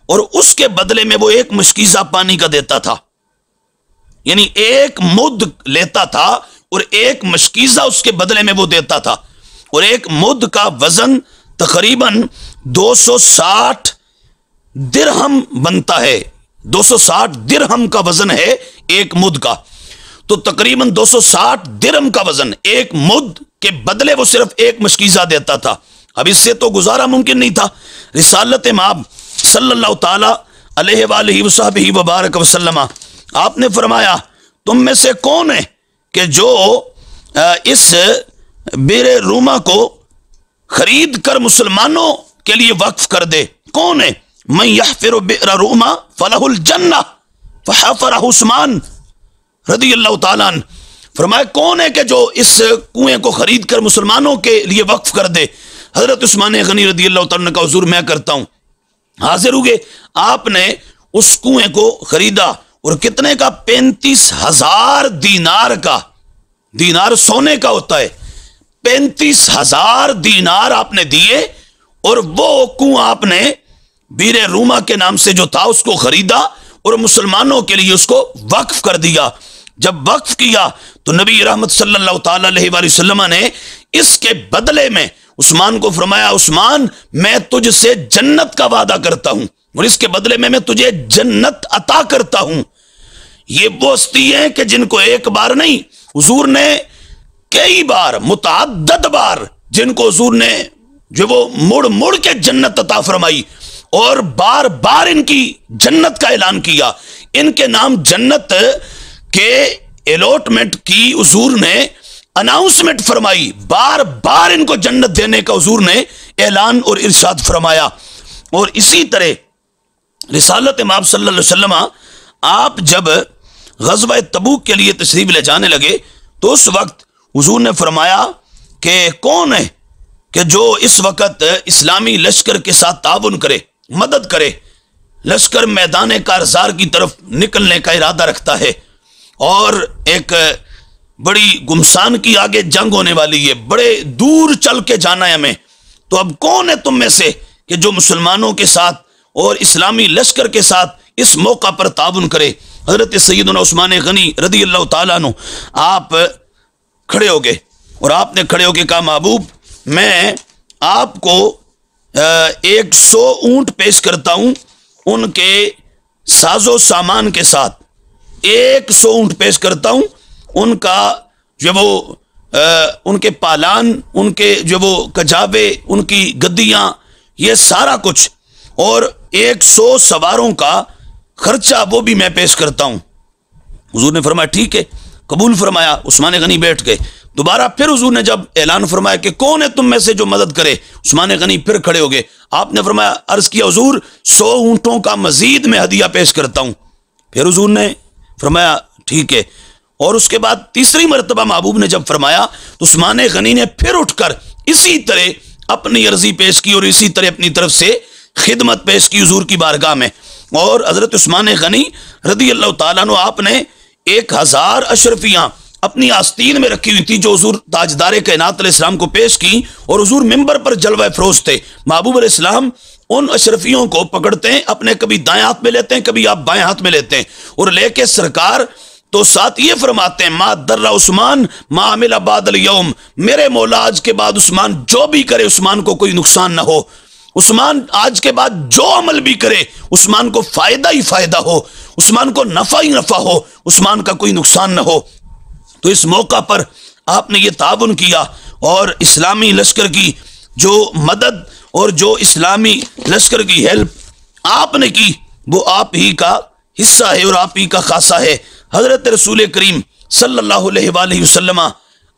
اور اس کے بدلے میں وہ ایک مشکیزہ پانی کا دیتا تھا. یعنی ایک مد لیتا تھا اور ایک مشکیزہ اس کے بدلے میں وہ دیتا تھا, اور ایک مد کا وزن تقریباً 260 درہم بنتا ہے. 260 درہم کا وزن ہے ایک مد کا, تو تقریباً 260 درہم کا وزن ایک مد کے بدلے وہ صرف ایک مشکیزہ دیتا تھا. اب اس سے تو گزارا ممکن نہیں تھا. رسالت مآب صلی اللہ تعالی علیہ وآلہ وصحبہ وبارک وسلم آپ نے فرمایا تم میں سے کون ہے کہ جو اس بیر روما کو خرید کر مسلمانوں کے لیے وقف کر دے؟ کون ہے؟ من یحفر بئر روما فلہ الجنہ فحفرہ عثمان رضی اللہ تعالیٰ عنہ. فرمایا کون ہے کہ جو اس کنویں کو خرید کر مسلمانوں کے لیے وقف کر دے؟ حضرت عثمان غنی رضی اللہ تعالیٰ عنہ کا حضور میں کرتا ہوں. حاضر ہوگے آپ نے اس کنویں کو خریدا, اور کتنے کا؟ 35,000 دینار کا. دینار سونے کا ہوتا ہے. 35,000 دینار آپ نے دیے, اور وہ کنواں آپ نے بیر روما کے نام سے جو تھا اس کو خریدا اور مسلمانوں کے لیے اس کو وقف کر دیا. جب وقف کیا تو نبی رحمت صلی اللہ تعالی علیہ وآلہ وسلم نے اس کے بدلے میں عثمان کو فرمایا عثمان میں تجھ سے جنت کا وعدہ کرتا ہوں, اور اس کے بدلے میں تجھے جنت عطا کرتا ہوں. یہ وہ ہستی ہیں کہ جن کو ایک بار نہیں, حضور نے کئی بار, متعدد بار جن کو حضور نے جو وہ مڑ کے جنت عطا فرمائی, اور بار بار ان کی جنت کا اعلان کیا. ان کے نام جنت کہ الاٹمنٹ کی حضور نے اناؤنسمنٹ فرمائی، بار بار ان کو جنت دینے کا حضور نے اعلان اور ارشاد فرمایا۔ اور اسی طرح رسالت مآب صلی اللہ علیہ وسلم آپ جب غزوہ تبوک کے لیے تشریف لے جانے لگے تو اس وقت حضور نے فرمایا کہ کون ہے کہ جو اس وقت اسلامی لشکر کے ساتھ تعاون کرے، مدد کرے، لشکر میدان کارزار کی طرف نکلنے کا ارادہ رکھتا ہے اور ایک بڑی گمسان کی آگے جنگ ہونے والی ہے، بڑے دور چل کے جانا ہے ہمیں، تو اب کون ہے تم میں سے کہ جو مسلمانوں کے ساتھ اور اسلامی لشکر کے ساتھ اس موقع پر تعاون کرے؟ حضرت سیدنا عثمان غنی رضی اللہ تعالیٰ عنہ آپ کھڑے ہو گئے اور آپ نے کھڑے ہو کے کہا محبوب میں آپ کو 100 اونٹ پیش کرتا ہوں، ان کے ساز و سامان کے ساتھ 100 اونٹ پیش کرتا ہوں، ان کا جو وہ ان کے پالان، ان کے جو وہ کجاوے، ان کی گدیاں، یہ سارا کچھ، اور 100 سواروں کا خرچہ وہ بھی میں پیش کرتا ہوں۔ حضور نے فرمایا ٹھیک ہے، قبول فرمایا۔ عثمان غنی بیٹھ گئے۔ دوبارہ پھر حضور نے جب اعلان فرمایا کہ کون ہے تم میں سے جو مدد کرے، عثمان غنی پھر کھڑے ہو گئے۔ آپ نے فرمایا، عرض کیا حضور 100 اونٹوں کا مزید میں ہدیہ پیش کرتا ہوں۔ پھر حضور نے فرمایا ٹھیک ہے، اور اس کے بعد تیسری مرتبہ محبوب نے جب فرمایا تو عثمان غنی نے پھر اٹھ کر اسی طرح اپنی عرضی پیش کی اور اسی طرح اپنی طرف سے خدمت پیش کی حضور کی بارگاہ میں۔ اور حضرت عثمان غنی رضی اللہ تعالیٰ عنہ آپ نے 1000 اشرفیاں اپنی آستین میں رکھی ہوئی تھی جو حضور تاجدار کائنات علیہ السلام کو پیش کی، اور حضور ممبر پر جلوہ افروز تھے۔ محبوب علیہ السلام ان اشرفیوں کو پکڑتے ہیں، اپنے کبھی دائیں ہاتھ میں لیتے ہیں، کبھی آپ بائیں ہاتھ میں لیتے ہیں، اور لے کے سرکار تو ساتھ یہ فرماتے ہیں ما در عثمان ما عمل بعد الیوم، میرے مولا آج کے بعد عثمان جو بھی کرے عثمان کو کوئی نقصان نہ ہو، عثمان آج کے بعد جو عمل بھی کرے عثمان کو فائدہ ہی فائدہ ہو، عثمان کو نفع ہی نفع ہو، عثمان کا کوئی نقصان نہ ہو۔ تو اس موقع پر آپ نے یہ تعاون کیا اور اسلامی لشکر کی جو مدد اور جو اسلامی لشکر کی ہیلپ آپ نے کی وہ آپ ہی کا حصہ ہے اور آپ ہی کا خاصہ ہے۔ حضرت رسول کریم صلی اللہ علیہ وآلہ وسلم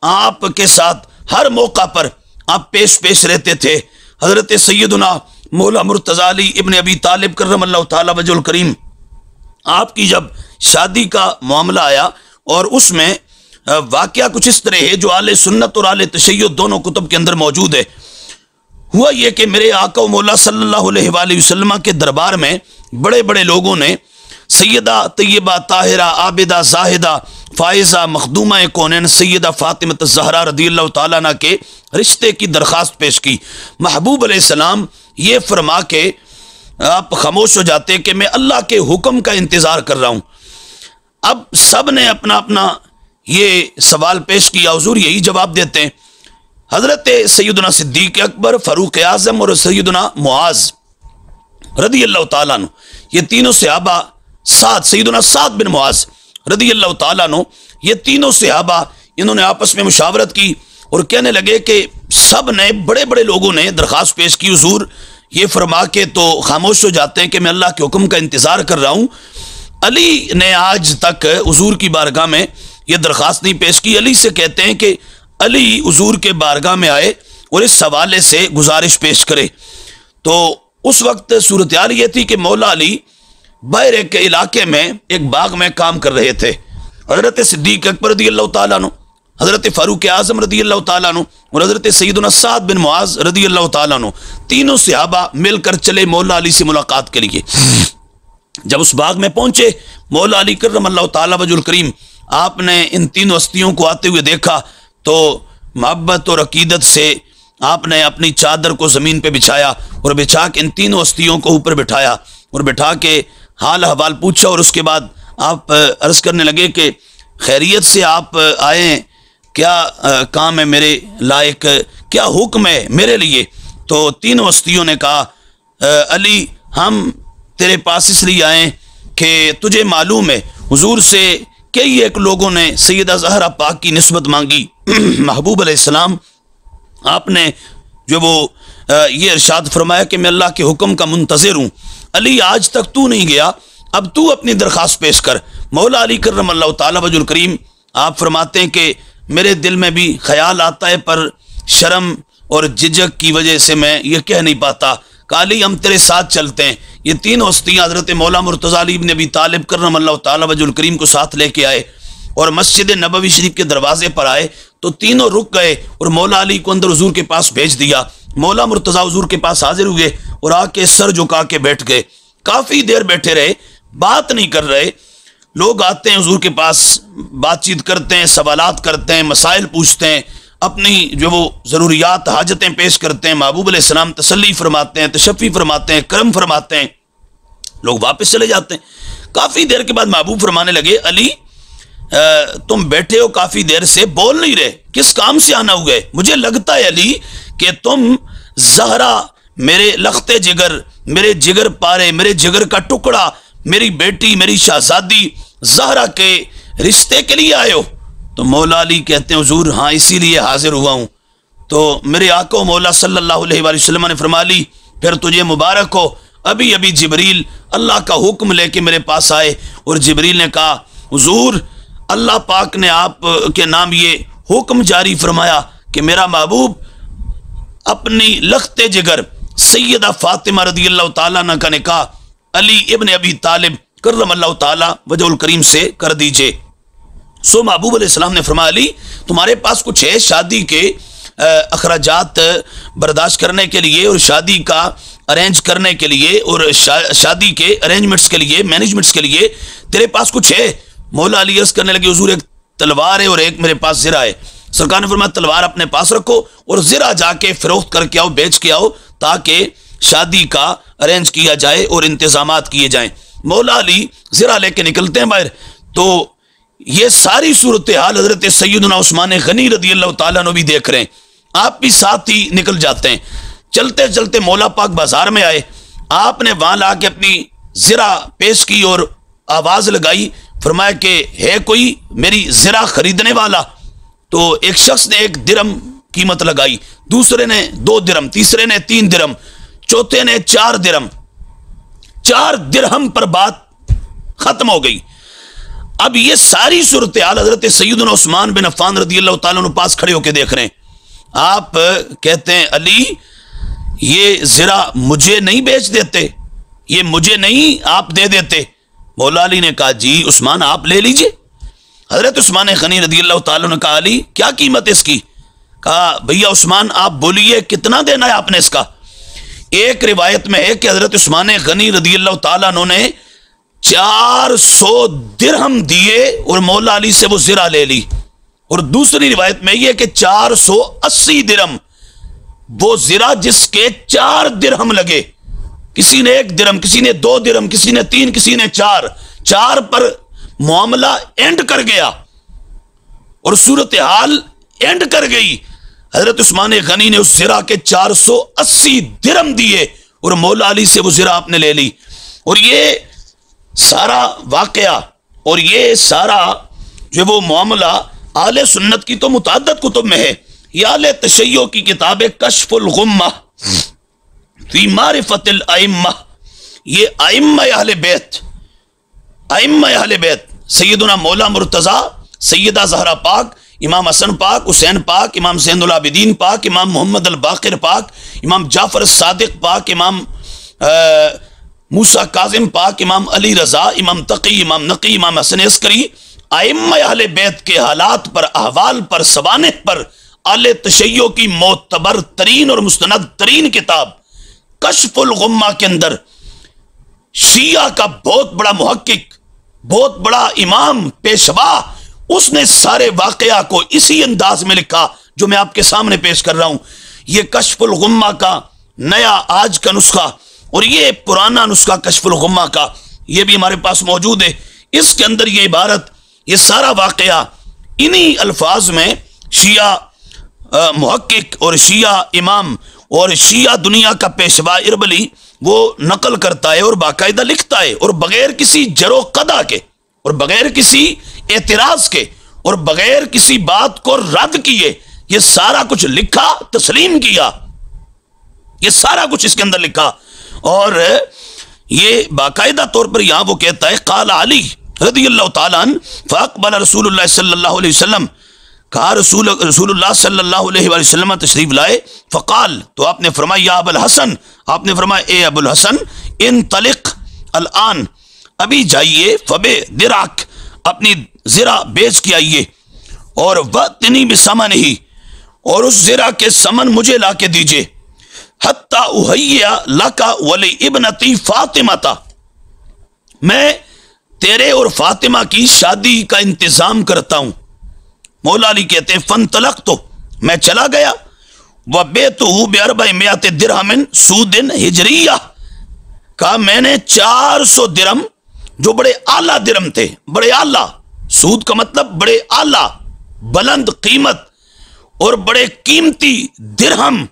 آپ کے ساتھ ہر موقع پر آپ پیش رہتے تھے۔ حضرت سیدنا مولا مرتضی علی ابن ابی طالب کرم اللہ تعالی وجہ الکریم آپ کی جب شادی کا معاملہ آیا، اور اس میں واقعہ کچھ اس طرح ہے جو اہل سنت اور اہل تشیع دونوں کتب کے اندر موجود ہے۔ ہوا یہ کہ میرے آقا و مولا صلی اللہ علیہ وآلہ وسلم کے دربار میں بڑے بڑے لوگوں نے سیدہ طیبہ طاہرہ عابدہ زاہدہ فائزہ مخدومہ کونین سیدہ فاطمہ الزہرا رضی اللہ تعالیٰ عنہ کے رشتے کی درخواست پیش کی۔ محبوب علیہ السلام یہ فرما کے آپ خاموش ہو جاتے کہ میں اللہ کے حکم کا انتظار کر رہا ہوں۔ اب سب نے اپنا اپنا یہ سوال پیش کیا، حضور یہی جواب دیتے ہیں۔ حضرت سیدنا صدیق اکبر، فاروق اعظم اور سیدنا معاذ رضی اللہ تعالیٰ عنہ، یہ تینوں صحابہ، سیدنا سعد بن معاذ رضی اللہ تعالیٰ عنہ، یہ تینوں صحابہ انہوں نے آپس میں مشاورت کی اور کہنے لگے کہ سب نے بڑے بڑے لوگوں نے درخواست پیش کی، حضور یہ فرما کے تو خاموش ہو جاتے ہیں کہ میں اللہ کے حکم کا انتظار کر رہا ہوں۔ علی نے آج تک حضور کی بارگاہ میں یہ درخواست نہیں پیش کی۔ علی سے کہتے ہیں کہ علی حضور کے بارگاہ میں آئے اور اس حوالے سے گزارش پیش کرے۔ تو اس وقت صورتحال یہ تھی کہ مولا علی باہر ایک علاقے میں ایک باغ میں کام کر رہے تھے۔ حضرت صدیق اکبر رضی اللہ تعالیٰ عنہ، حضرت فاروق اعظم رضی اللہ تعالیٰ عنہ اور حضرت سیدنا سعد بن معاذ رضی اللہ تعالیٰ عنہ، تینوں صحابہ مل کر چلے مولا علی سے ملاقات کے لیے۔ جب اس باغ میں پہنچے، مولا علی کرم اللہ تعالیٰ وجہ الکریم آپ نے ان تینوں ہستیوں کو آتے ہوئے دیکھا تو محبت اور عقیدت سے آپ نے اپنی چادر کو زمین پہ بچھایا اور بچھا کے ان تینوں ہستیوں کو اوپر بٹھایا اور بٹھا کے حال حوال پوچھا، اور اس کے بعد آپ عرض کرنے لگے کہ خیریت سے آپ آئے ہیں، کیا کام ہے میرے لائق، کیا حکم ہے میرے لیے؟ تو تینوں ہستیوں نے کہا علی ہم تیرے پاس اس لیے آئیں کہ تجھے معلوم ہے حضور سے کئی ایک لوگوں نے سیدہ زہرا پاک کی نسبت مانگی۔ محبوب علیہ السلام آپ نے جو وہ یہ ارشاد فرمایا کہ میں اللہ کے حکم کا منتظر ہوں، علی آج تک تو نہیں گیا، اب تو اپنی درخواست پیش کر۔ مولا علی کرم اللہ تعالیٰ وجہ الکریم آپ فرماتے ہیں کہ میرے دل میں بھی خیال آتا ہے پر شرم اور جھجک کی وجہ سے میں یہ کہہ نہیں پاتا کہ علی ہم تیرے ساتھ چلتے ہیں۔ یہ تین ہستیاں حضرت مولا مرتضیٰ علی ابن ابی طالب کرم اللہ تعالیٰ وجہ الکریم کو ساتھ لے کے آئے اور مسجد نبوی شریف کے دروازے پر آئے تو تینوں رک گئے اور مولا علی کو اندر حضور کے پاس بھیج دیا۔ مولا مرتضیٰ حضور کے پاس حاضر ہوئے اور آ کے سر جھکا کے بیٹھ گئے، کافی دیر بیٹھے رہے، بات نہیں کر رہے۔ لوگ آتے ہیں حضور کے پاس، بات چیت کرتے ہیں، سوالات کرتے ہیں، مسائل پوچھتے ہیں، اپنی جو وہ ضروریات حاجتیں پیش کرتے ہیں، محبوب علیہ السلام تسلی فرماتے ہیں، تشفی فرماتے ہیں، کرم فرماتے ہیں، لوگ واپس چلے جاتے ہیں۔ کافی دیر کے بعد محبوب فرمانے لگے علی تم بیٹھے ہو کافی دیر سے، بول نہیں رہے، کس کام سے آنا ہوئے؟ مجھے لگتا ہے علی کہ تم زہرا میرے لخت جگر، میرے جگر پارے، میرے جگر کا ٹکڑا، میری بیٹی، میری شہزادی زہرا کے رشتے کے لیے آئے ہو۔ تو مولا علی کہتے ہیں حضور ہاں اسی لیے حاضر ہوا ہوں۔ تو میرے آقا مولا صلی اللہ علیہ وآلہ وسلم نے فرما لی پھر تجھے مبارک ہو، ابھی ابھی جبریل اللہ کا حکم لے کے میرے پاس آئے اور جبریل نے کہا حضور اللہ پاک نے آپ کے نام یہ حکم جاری فرمایا کہ میرا محبوب اپنی لخت جگر سیدہ فاطمہ رضی اللہ تعالیٰ عنہ کا نکاح علی ابن ابی طالب کرم اللہ تعالیٰ وجہ الکریم سے کر دیجئے۔ سو محبوب علیہ السلام نے فرمایا علی تمہارے پاس کچھ ہے شادی کے اخراجات برداشت کرنے کے لیے اور شادی کا ارینج کرنے کے لیے اور شادی کے ارینجمنٹس کے لیے، مینجمنٹس کے لیے تیرے پاس کچھ ہے؟ مولا علی عرض کرنے لگے حضور ایک تلوار ہے اور ایک میرے پاس زرہ ہے۔ سرکار نے فرمایا تلوار اپنے پاس رکھو اور زرہ جا کے فروخت کر کے آؤ، بیچ کے آؤ تاکہ شادی کا ارینج کیا جائے اور انتظامات کیے جائیں۔ مولا علی زرہ لے کے نکلتے ہیں باہر تو یہ ساری صورتحال حضرت سیدنا عثمان غنی رضی اللہ تعالیٰ عنہ بھی دیکھ رہے ہیں، آپ بھی ساتھ ہی نکل جاتے ہیں۔ چلتے چلتے مولا پاک بازار میں آئے، آپ نے وہاں لا کے اپنی زرہ پیش کی اور آواز لگائی، فرمایا کہ ہے کوئی میری زرہ خریدنے والا؟ تو ایک شخص نے 1 درم قیمت لگائی، دوسرے نے 2 درم، تیسرے نے 3 درم، چوتھے نے 4 درم۔ 4 درہم پر بات ختم ہو گئی۔ اب یہ ساری صورتحال حضرت سیدنا عثمان بن عفان رضی اللہ تعالیٰ عنہ پاس کھڑے ہو کے دیکھ رہے ہیں۔ آپ کہتے ہیں علی یہ زرہ مجھے نہیں بیچ دیتے، یہ مجھے نہیں آپ دے دیتے؟ مولا علی نے کہا جی عثمان آپ لے لیجئے۔ حضرت عثمان غنی رضی اللہ تعالیٰ نے کہا علی کیا قیمت ہے اس کی؟ کہا بھیا عثمان آپ بولیے کتنا دینا ہے آپ نے اس کا؟ ایک روایت میں ہے کہ حضرت عثمان غنی رضی اللہ تعالیٰ نے 400 درہم دیے اور مولا علی سے وہ زرہ لے لی، اور دوسری روایت میں یہ کہ 480 درہم، وہ زرہ جس کے 4 درہم لگے، کسی نے 1 درہم، کسی نے 2 درہم، کسی نے 3، کسی نے 4 پر معاملہ اینڈ کر گیا اور صورتحال اینڈ کر گئی۔ حضرت عثمان غنی نے اس زرہ کے 480 درہم دیے اور مولا علی سے وہ زرہ آپ نے لے لی۔ اور یہ سارا واقعہ اور یہ سارا جو وہ معاملہ اہل سنت کی تو متعدد کتب میں ہے۔ یہ اہل تشیع کی کتاب کشف الغمہ فی معرفت الائمہ، یہ ائمہ اہل بیت سیدنا مولا مرتضیٰ، سیدہ زہرا پاک، امام حسن پاک، حسین پاک، امام زین العابدین پاک، امام محمد الباقر پاک، امام جعفر الصادق پاک، امام موسیٰ کاظم پاک، امام علی رضا، امام تقی، امام نقی، امام حسن عسکری، ائمہ اہل بیت کے حالات پر، احوال پر، سوانح پر اہل تشیع کی معتبر ترین اور مستند ترین کتاب کشف الغمہ کے اندر شیعہ کا بہت بڑا محقق، بہت بڑا امام پیشوا، اس نے سارے واقعہ کو اسی انداز میں لکھا جو میں آپ کے سامنے پیش کر رہا ہوں۔ یہ کشف الغمہ کا نیا آج کا نسخہ اور یہ پرانا نسخہ کشف الغمہ کا یہ بھی ہمارے پاس موجود ہے۔ اس کے اندر یہ عبارت، یہ سارا واقعہ انہی الفاظ میں شیعہ محقق اور شیعہ امام اور شیعہ دنیا کا پیشوا اربلی وہ نقل کرتا ہے اور باقاعدہ لکھتا ہے، اور بغیر کسی جرو قدع کے اور بغیر کسی اعتراض کے اور بغیر کسی بات کو رد کیے یہ سارا کچھ لکھا، تسلیم کیا، یہ سارا کچھ اس کے اندر لکھا۔ اور یہ باقاعدہ طور پر یہاں وہ کہتا ہے قال علی، رضی اللہ تعالیٰ عنہ فاقبل رسول اللہ صلی اللہ علیہ وسلم، کہا رسول اللہ صلی اللہ علیہ وآلہ وسلم تشریف لائے، فقال، تو آپ نے فرمایا یا ابو الحسن، آپ نے فرمایا اے ابو الحسن، انطلق الان، ابھی جائیے، فبے درعک، اپنی زرہ بیچ کے آئیے، اور وَأْتِنِي بِثَمَنِهِ، اور اس زرہ کے ثمن مجھے لا کے دیجئے، حَتَّى أُحَيِّيَ لَكَ وَلِابْنَتِي فاطمہ، میں تیرے اور فاطمہ کی شادی کا انتظام کرتا ہوں۔ مولا علی کہتے ہیں فانطلقت، میں چلا گیا، وَبِعْتُهُ ب400 درہم سود ہجریہ، کہا میں نے 400 درہم، جو بڑے اعلیٰ درہم تھے، بڑے اعلیٰ، سود کا مطلب بڑے اعلیٰ بلند قیمت اور بڑے قیمتی درہم،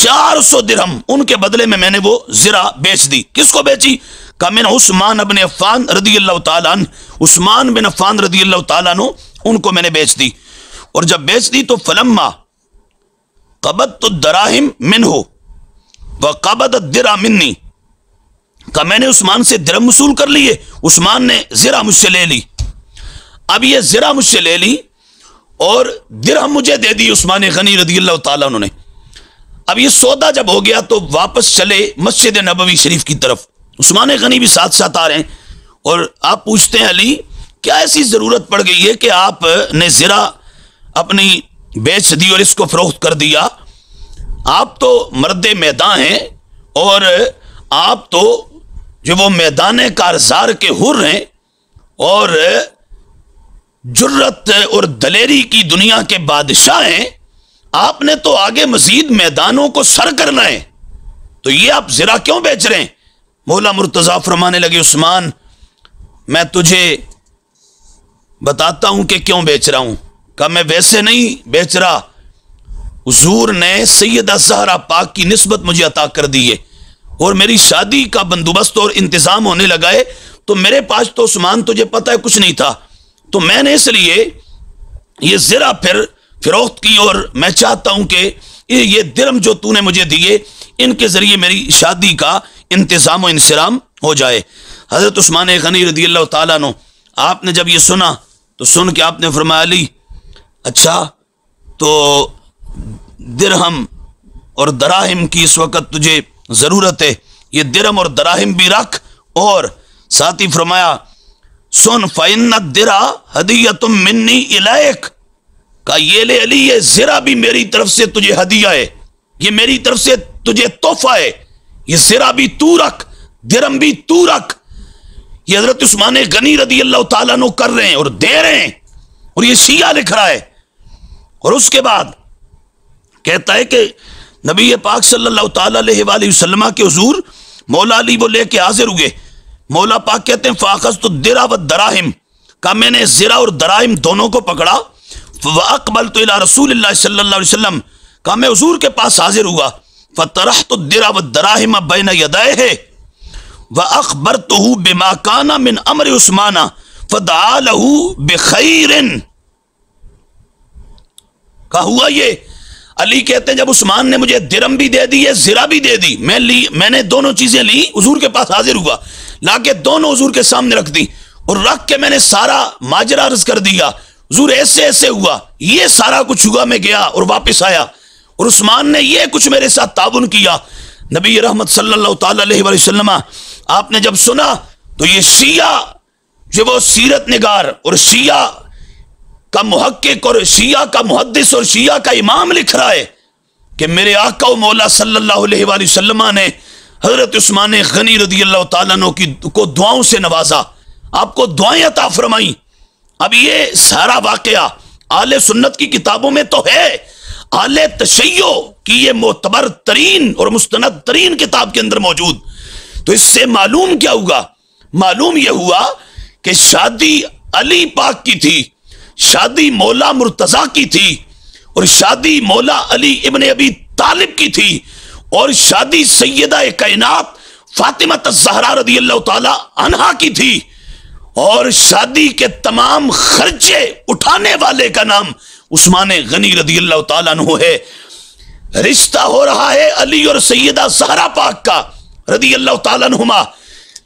400 درہم، ان کے بدلے میں نے وہ زرہ بیچ دی۔ کس کو بیچی؟ کہا میں نے عثمان بن عفان رضی اللہ تعالیٰ عنہ، عثمان بن عفان رضی اللہ تعالیٰ عنہ، ان کو میں نے بیچ دی۔ اور جب بیچ دی تو فلما قبضت الدراہم منہ وقبض الدرہ منی، کہا میں نے عثمان سے درہم وصول کر لیے، عثمان نے زرہ مجھ سے لے لی۔ اب یہ زرہ مجھ سے لے لی اور درہم مجھے دے دی عثمان غنی رضی اللہ تعالیٰ عنہ نے۔ اب یہ سودا جب ہو گیا تو واپس چلے مسجد نبوی شریف کی طرف، عثمان غنی بھی ساتھ ساتھ آ رہے ہیں، اور آپ پوچھتے ہیں علی کیا ایسی ضرورت پڑ گئی ہے کہ آپ نے زرہ اپنی بیچ دی اور اس کو فروخت کر دیا؟ آپ تو مرد میدان ہیں، اور آپ تو جو وہ میدان کارزار کے حر ہیں، اور جرت اور دلیری کی دنیا کے بادشاہ ہیں، آپ نے تو آگے مزید میدانوں کو سر کرنا ہے، تو یہ آپ زرہ کیوں بیچ رہے ہیں؟ مولا مرتضیٰ فرمانے لگے عثمان میں تجھے بتاتا ہوں کہ کیوں بیچ رہا ہوں۔ کہا میں ویسے نہیں بیچ رہا، حضور نے سیدہ زہرا پاک کی نسبت مجھے عطا کر دی ہے، اور میری شادی کا بندوبست اور انتظام ہونے لگا ہے، تو میرے پاس تو عثمان تجھے پتہ ہے کچھ نہیں تھا، تو میں نے اس لیے یہ زرہ پھر فروخت کی، اور میں چاہتا ہوں کہ یہ درہم جو تو نے مجھے دیے ان کے ذریعے میری شادی کا انتظام و انصرام ہو جائے۔ حضرت عثمان غنی رضی اللہ تعالیٰ عنہ، آپ نے جب یہ سنا تو سن کے آپ نے فرمایا علی اچھا تو درہم اور دراہم کی اس وقت تجھے ضرورت ہے، یہ درہم اور دراہم بھی رکھ، اور ساتھ ہی فرمایا سن فَإِنَّ الدِّرْهَ هَدِيَّةٌ مِّنِّي إِلَيْكَ، کہا یہ لے علی یہ زرہ بھی میری طرف سے تجھے ہدیہ ہے، یہ میری طرف سے تجھے تحفہ ہے، یہ زرہ بھی تو رکھ، درہم بھی تو رکھ۔ یہ حضرت عثمان غنی رضی اللہ تعالیٰ عنہ کر رہے ہیں اور دے رہے ہیں، اور یہ شیعہ لکھ رہا ہے۔ اور اس کے بعد کہتا ہے کہ نبی پاک صلی اللہ تعالیٰ علیہ وآلہ وسلم کے حضور مولا علی وہ لے کے حاضر ہوئے، مولا پاک کہتے ہیں فَأَخَذْتُ الدِّرْهَ وَالدَّرَاهِمَ، کہا میں نے زرہ اور دراہم دونوں کو پکڑا، وَأَقْبَلْتُ إِلَى رسول اللہ صلی اللہ علیہ وسلم، کہا میں حضور کے پاس حاضر ہوا، فَطَرَحْتُ الدِّرْهَ وَالدَّرَاهِمَ بَيْنَ يَدَيْهِ وَأَخْبَرْتُهُ بِمَا كَانَ مِنْ أَمْرِ عثمان فَدَعَا لَهُ بِخَيْرٍ، کہا ہوا یہ علی کہتے ہیں جب عثمان نے مجھے درہم بھی دے دی ہے زرہ بھی دے دی، میں نے دونوں چیزیں لی، حضور کے پاس حاضر ہوا، لا کے دونوں حضور کے سامنے رکھ دی، اور رکھ کے میں نے سارا ماجرا عرض کر دیا، حضور ایسے ایسے ہوا، یہ سارا کچھ ہوا، میں گیا اور واپس آیا، اور عثمان نے یہ کچھ میرے ساتھ تعاون کیا۔ نبی رحمت صلی اللہ تعالیٰ علیہ وسلم آپ نے جب سنا تو یہ شیعہ جو وہ سیرت نگار اور شیعہ کا محقق اور شیعہ کا محدث اور شیعہ کا امام لکھ رہا ہے کہ میرے آقا و مولا صلی اللہ علیہ وآلہ وسلم نے حضرت عثمان غنی رضی اللہ تعالیٰ عنہ کو دعاؤں سے نوازا، آپ کو دعائیں عطا فرمائیں۔ اب یہ سارا واقعہ اہل سنت کی کتابوں میں تو ہے، اہل تشیع کی یہ معتبر ترین اور مستند ترین کتاب کے اندر موجود، تو اس سے معلوم کیا ہوگا؟ معلوم یہ ہوا کہ شادی علی پاک کی تھی، شادی مولا مرتضیٰ کی تھی، اور شادی مولا علی ابن ابی طالب کی تھی، اور شادی سیدہ کائنات فاطمہ الزہرا رضی اللہ تعالی عنہا کی تھی، اور شادی کے تمام خرچے اٹھانے والے کا نام عثمان غنی رضی اللہ تعالیٰ عنہ ہے۔ رشتہ ہو رہا ہے علی اور سیدہ زہرا پاک کا رضی اللہ تعالیٰ عنہما،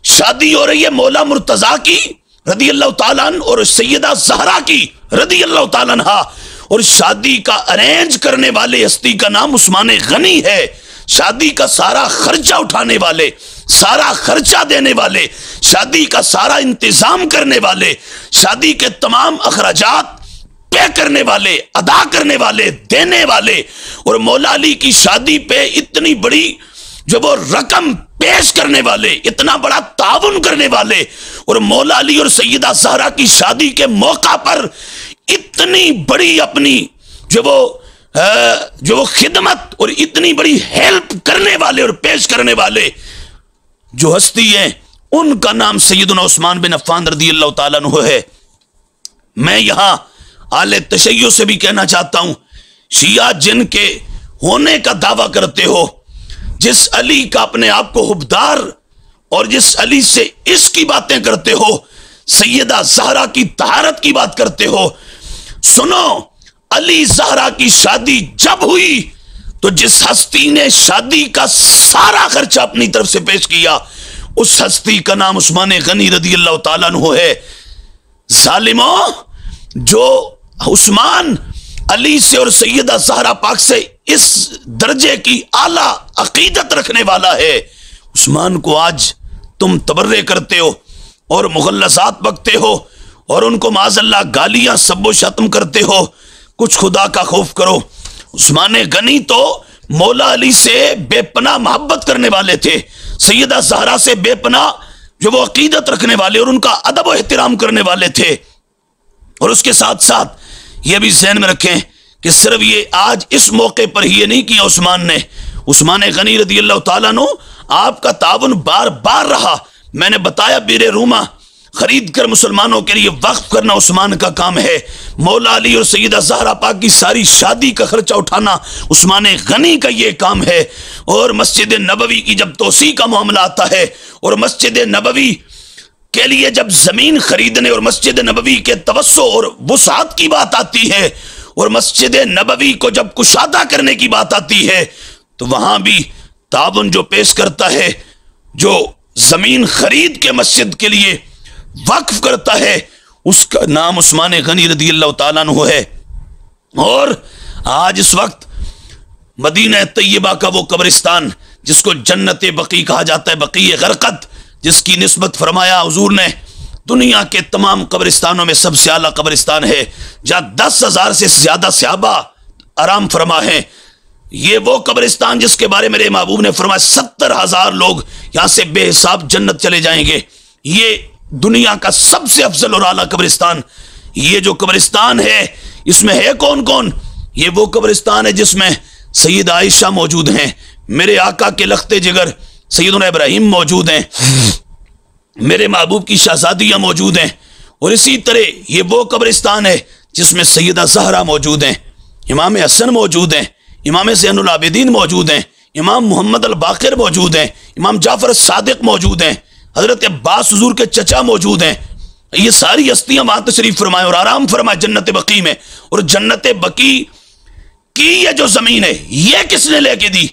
شادی ہو رہی ہے مولا مرتضیٰ کی رضی اللہ تعالیٰ عنہ اور سیدہ زہرا کی رضی اللہ تعالیٰ عنہ، اور شادی کا ارینج کرنے والے ہستی کا نام عثمان غنی ہے، شادی کا سارا خرچہ اٹھانے والے، سارا خرچہ دینے والے، شادی کا سارا انتظام کرنے والے، شادی کے تمام اخراجات طے کرنے والے، ادا کرنے والے، دینے والے، اور مولا علی کی شادی پہ اتنی بڑی جو وہ رقم پیش کرنے والے، اتنا بڑا تعاون کرنے والے، اور مولا علی اور سیدہ زہرا کی شادی کے موقع پر اتنی بڑی اپنی جو وہ خدمت اور اتنی بڑی ہیلپ کرنے والے اور پیش کرنے والے جو ہستی ہیں، ان کا نام سیدنا عثمان بن عفان رضی اللہ تعالیٰ عنہ ہے۔ میں یہاں اہل تشیع سے بھی کہنا چاہتا ہوں، شیعہ جن کے ہونے کا دعویٰ کرتے ہو، جس علی کا اپنے آپ کو حبدار اور جس علی سے اس کی باتیں کرتے ہو، سیدہ زہرا کی طہارت کی بات کرتے ہو، سنو، علی زہرا کی شادی جب ہوئی تو جس ہستی نے شادی کا سارا خرچہ اپنی طرف سے پیش کیا، اس ہستی کا نام عثمان غنی رضی اللہ تعالیٰ عنہ ہے۔ ظالموں، جو عثمان علی سے اور سیدہ زہرا پاک سے اس درجے کی اعلیٰ عقیدت رکھنے والا ہے، عثمان کو آج تم تبرئے کرتے ہو اور مغلظات بکتے ہو اور ان کو معاذ اللہ گالیاں سب و شتم کرتے ہو۔ کچھ خدا کا خوف کرو۔ عثمان غنی تو مولا علی سے بے پناہ محبت کرنے والے تھے، سیدہ زہرا سے بے پناہ جو وہ عقیدت رکھنے والے اور ان کا ادب و احترام کرنے والے تھے۔ اور اس کے ساتھ ساتھ یہ بھی ذہن میں رکھیں کہ صرف یہ آج اس موقع پر ہی یہ نہیں کیا عثمان نے، عثمان غنی رضی اللہ تعالیٰ عنہ آپ کا تعاون بار بار رہا۔ میں نے بتایا بیر روما خرید کر مسلمانوں کے لیے وقف کرنا عثمان کا کام ہے، مولا علی اور سیدہ زہرا پاک کی ساری شادی کا خرچہ اٹھانا عثمان غنی کا یہ کام ہے، اور مسجد نبوی کی جب توسیع کا معاملہ آتا ہے اور مسجد نبوی کے لیے جب زمین خریدنے اور مسجد نبوی کے توسع اور وسعت کی بات آتی ہے اور مسجد نبوی کو جب کشادہ کرنے کی بات آتی ہے، تو وہاں بھی تعاون جو پیش کرتا ہے، جو زمین خرید کے مسجد کے لیے وقف کرتا ہے، اس کا نام عثمان غنی رضی اللہ تعالیٰ عنہ ہے۔ اور آج اس وقت مدینہ طیبہ کا وہ قبرستان جس کو جنت بقیع کہا جاتا ہے، بقیع غرقد، جس کی نسبت فرمایا حضور نے دنیا کے تمام قبرستانوں میں سب سے اعلیٰ قبرستان ہے، جہاں 10,000 سے زیادہ صحابہ آرام فرما ہیں۔ یہ وہ قبرستان جس کے بارے میں میرے محبوب نے فرمایا 70,000 لوگ یہاں سے بے حساب جنت چلے جائیں گے۔ یہ دنیا کا سب سے افضل اور اعلیٰ قبرستان، یہ جو قبرستان ہے اس میں ہے کون کون؟ یہ وہ قبرستان ہے جس میں سید عائشہ موجود ہیں، میرے آقا کے لخت جگر سیدنا ابراہیم موجود ہیں، میرے محبوب کی شہزادیاں موجود ہیں، اور اسی طرح یہ وہ قبرستان ہے جس میں سیدہ زہرا موجود ہیں، امام حسن موجود ہیں، امام زین العابدین موجود ہیں، امام محمد الباقر موجود ہیں، امام جعفر الصادق موجود ہیں، حضرت عباس حضور کے چچا موجود ہیں۔ یہ ساری ہستیاں وہاں تشریف فرمائیں اور آرام فرمائیں جنت بقیع میں۔ اور جنت بقیع کی یہ جو زمین ہے یہ کس نے لے کے دی؟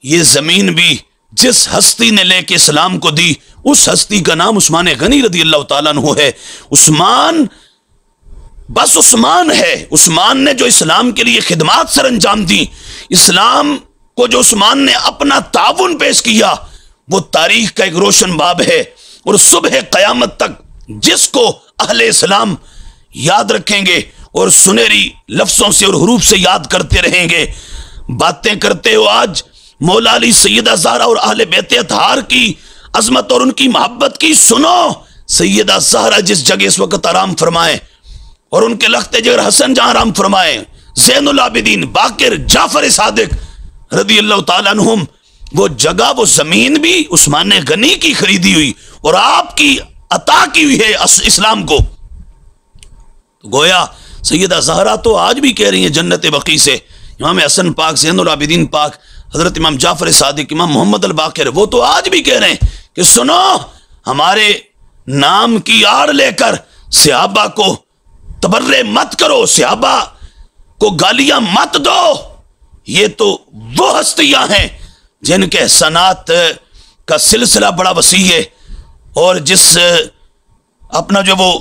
یہ زمین بھی جس ہستی نے لے کے اسلام کو دی، اس ہستی کا نام عثمان غنی رضی اللہ تعالیٰ عنہ ہے۔ عثمان بس عثمان ہے، عثمان نے جو اسلام کے لیے خدمات سر انجام دی، اسلام کو جو عثمان نے اپنا تعاون پیش کیا، وہ تاریخ کا ایک روشن باب ہے، اور صبح قیامت تک جس کو اہل اسلام یاد رکھیں گے اور سنہری لفظوں سے اور حروف سے یاد کرتے رہیں گے۔ باتیں کرتے ہو آج مولا علی، سیدہ زہرا اور اہل بیت اطہار کی عظمت اور ان کی محبت کی، سنو سیدہ زہرا جس جگہ اس وقت آرام فرمائے اور ان کے لخت جگر حسن جہاں آرام فرمائے، زین العابدین، باقر، جعفر صادق رضی اللہ تعالیٰ عنہم، وہ جگہ وہ زمین بھی عثمان غنی کی خریدی ہوئی اور آپ کی عطا کی ہوئی ہے اسلام کو۔ گویا سیدہ زہرا تو آج بھی کہہ رہی ہیں جنت بقیع سے، امام حسن پاک، زین العابدین پاک، حضرت امام جعفر صادق، امام محمد الباقر، وہ تو آج بھی کہہ رہے ہیں کہ سنو، ہمارے نام کی آڑ لے کر صحابہ کو تبرئے مت کرو، صحابہ کو گالیاں مت دو۔ یہ تو وہ ہستیاں ہیں جن کے احسانات کا سلسلہ بڑا وسیع ہے۔ اور جس اپنا جو وہ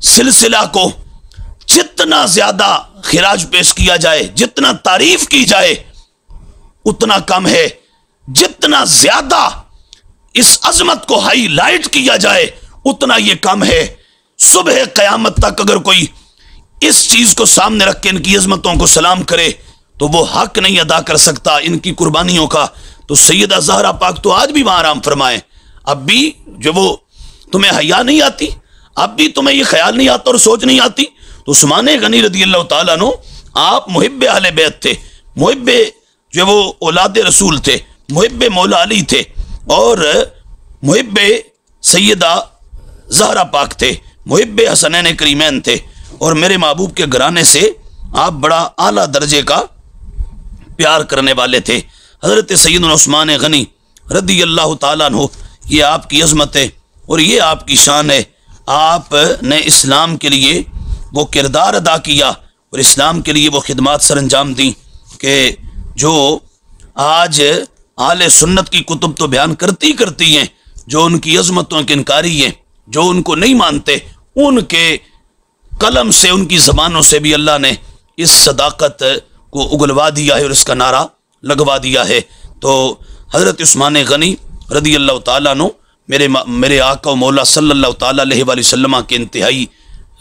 سلسلہ کو جتنا زیادہ خراج پیش کیا جائے، جتنا تعریف کی جائے اتنا کم ہے، جتنا زیادہ اس عظمت کو ہائی لائٹ کیا جائے اتنا یہ کم ہے۔ صبح قیامت تک اگر کوئی اس چیز کو سامنے رکھ کے ان کی عظمتوں کو سلام کرے تو وہ حق نہیں ادا کر سکتا ان کی قربانیوں کا۔ تو سیدہ زہرا پاک تو آج بھی وہاں آرام فرمائے، اب بھی جو وہ تمہیں حیا نہیں آتی، اب بھی تمہیں یہ خیال نہیں آتا اور سوچ نہیں آتی۔ تو عثمان غنی رضی اللہ تعالیٰ عنہ آپ محب اہل بیت تھے، محب جو وہ اولاد رسول تھے، محب مولا علی تھے اور محب سیدہ زہرا پاک تھے، محب حسنین کریمین تھے، اور میرے محبوب کے گھرانے سے آپ بڑا اعلیٰ درجے کا پیار کرنے والے تھے۔ حضرت سیدنا عثمان غنی رضی اللہ تعالیٰ عنہ، یہ آپ کی عظمت ہے اور یہ آپ کی شان ہے۔ آپ نے اسلام کے لیے وہ کردار ادا کیا اور اسلام کے لیے وہ خدمات سر انجام دیں کہ جو آج اہل سنت کی کتب تو بیان کرتی ہیں، جو ان کی عظمتوں کے انکاری ہیں، جو ان کو نہیں مانتے، ان کے قلم سے، ان کی زبانوں سے بھی اللہ نے اس صداقت کو اگلوا دیا ہے اور اس کا نعرہ لگوا دیا ہے۔ تو حضرت عثمان غنی رضی اللہ تعالیٰ عنہ میرے آقا و مولا صلی اللہ تعالیٰ علیہ وآلہ وسلم کے انتہائی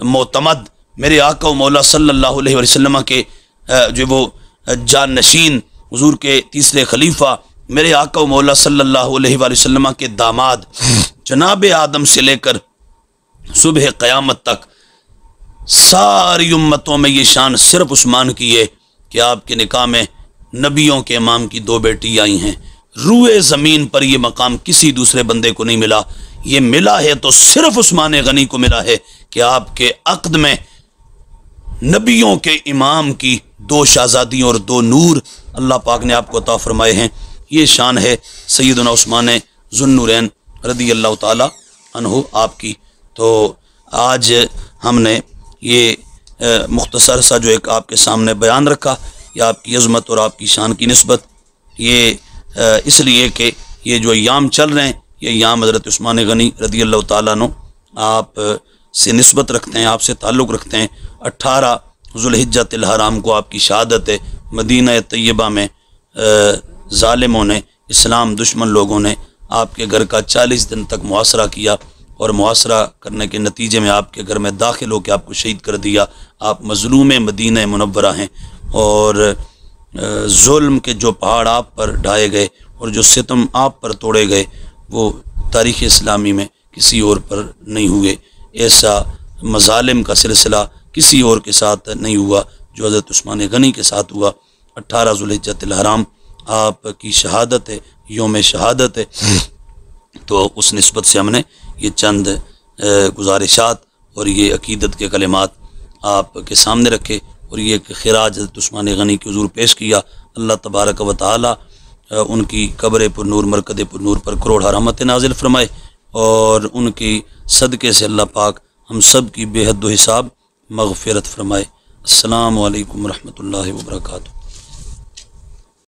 معتمد، میرے آقا و مولا صلی اللہ علیہ وآلہ وسلم کے جو وہ جان نشین، حضور کے تیسرے خلیفہ، میرے آقا و مولا صلی اللہ علیہ وآلہ وسلم کے داماد، جناب آدم سے لے کر صبح قیامت تک ساری امتوں میں یہ شان صرف عثمان کی ہے کہ آپ کے نکاح میں نبیوں کے امام کی 2 بیٹی آئی ہیں۔ روئے زمین پر یہ مقام کسی دوسرے بندے کو نہیں ملا، یہ ملا ہے تو صرف عثمان غنی کو ملا ہے کہ آپ کے عقد میں نبیوں کے امام کی 2 شہزادیوں اور 2 نور اللہ پاک نے آپ کو عطا فرمائے ہیں۔ یہ شان ہے سیدنا عثمان ذو النورین رضی اللہ تعالی عنہ آپ کی۔ تو آج ہم نے یہ مختصر سا جو ایک آپ کے سامنے بیان رکھا، یہ آپ کی عظمت اور آپ کی شان کی نسبت، یہ اس لیے کہ یہ جو ایام چل رہے ہیں یہ ایام حضرت عثمان غنی رضی اللہ تعالیٰ عنہ آپ سے نسبت رکھتے ہیں، آپ سے تعلق رکھتے ہیں۔ 18 ذوالحجۃ الحرام کو آپ کی شہادت ہے۔ مدینہ طیبہ میں ظالموں نے، اسلام دشمن لوگوں نے آپ کے گھر کا 40 دن تک محاصرہ کیا اور محاصرہ کرنے کے نتیجے میں آپ کے گھر میں داخل ہو کے آپ کو شہید کر دیا۔ آپ مظلوم مدینہ منورہ ہیں اور ظلم کے جو پہاڑ آپ پر ڈھائے گئے اور جو ستم آپ پر توڑے گئے وہ تاریخ اسلامی میں کسی اور پر نہیں ہوئے۔ ایسا مظالم کا سلسلہ کسی اور کے ساتھ نہیں ہوا جو حضرت عثمان غنی کے ساتھ ہوا۔ 18 ذوالحجۃ الحرام آپ کی شہادت ہے، یوم شہادت ہے، تو اس نسبت سے ہم نے یہ چند گزارشات اور یہ عقیدت کے کلمات آپ کے سامنے رکھے اور یہ خراج حضرت عثمان غنی کے حضور پیش کیا۔ اللہ تبارک و تعالی ان کی قبر پر نور، مرکز پر نور پر کروڑ رحمت نازل فرمائے اور ان کی صدقے سے اللہ پاک ہم سب کی بے حد و حساب مغفرت فرمائے۔ السلام علیکم ورحمۃ اللہ وبرکاتہ۔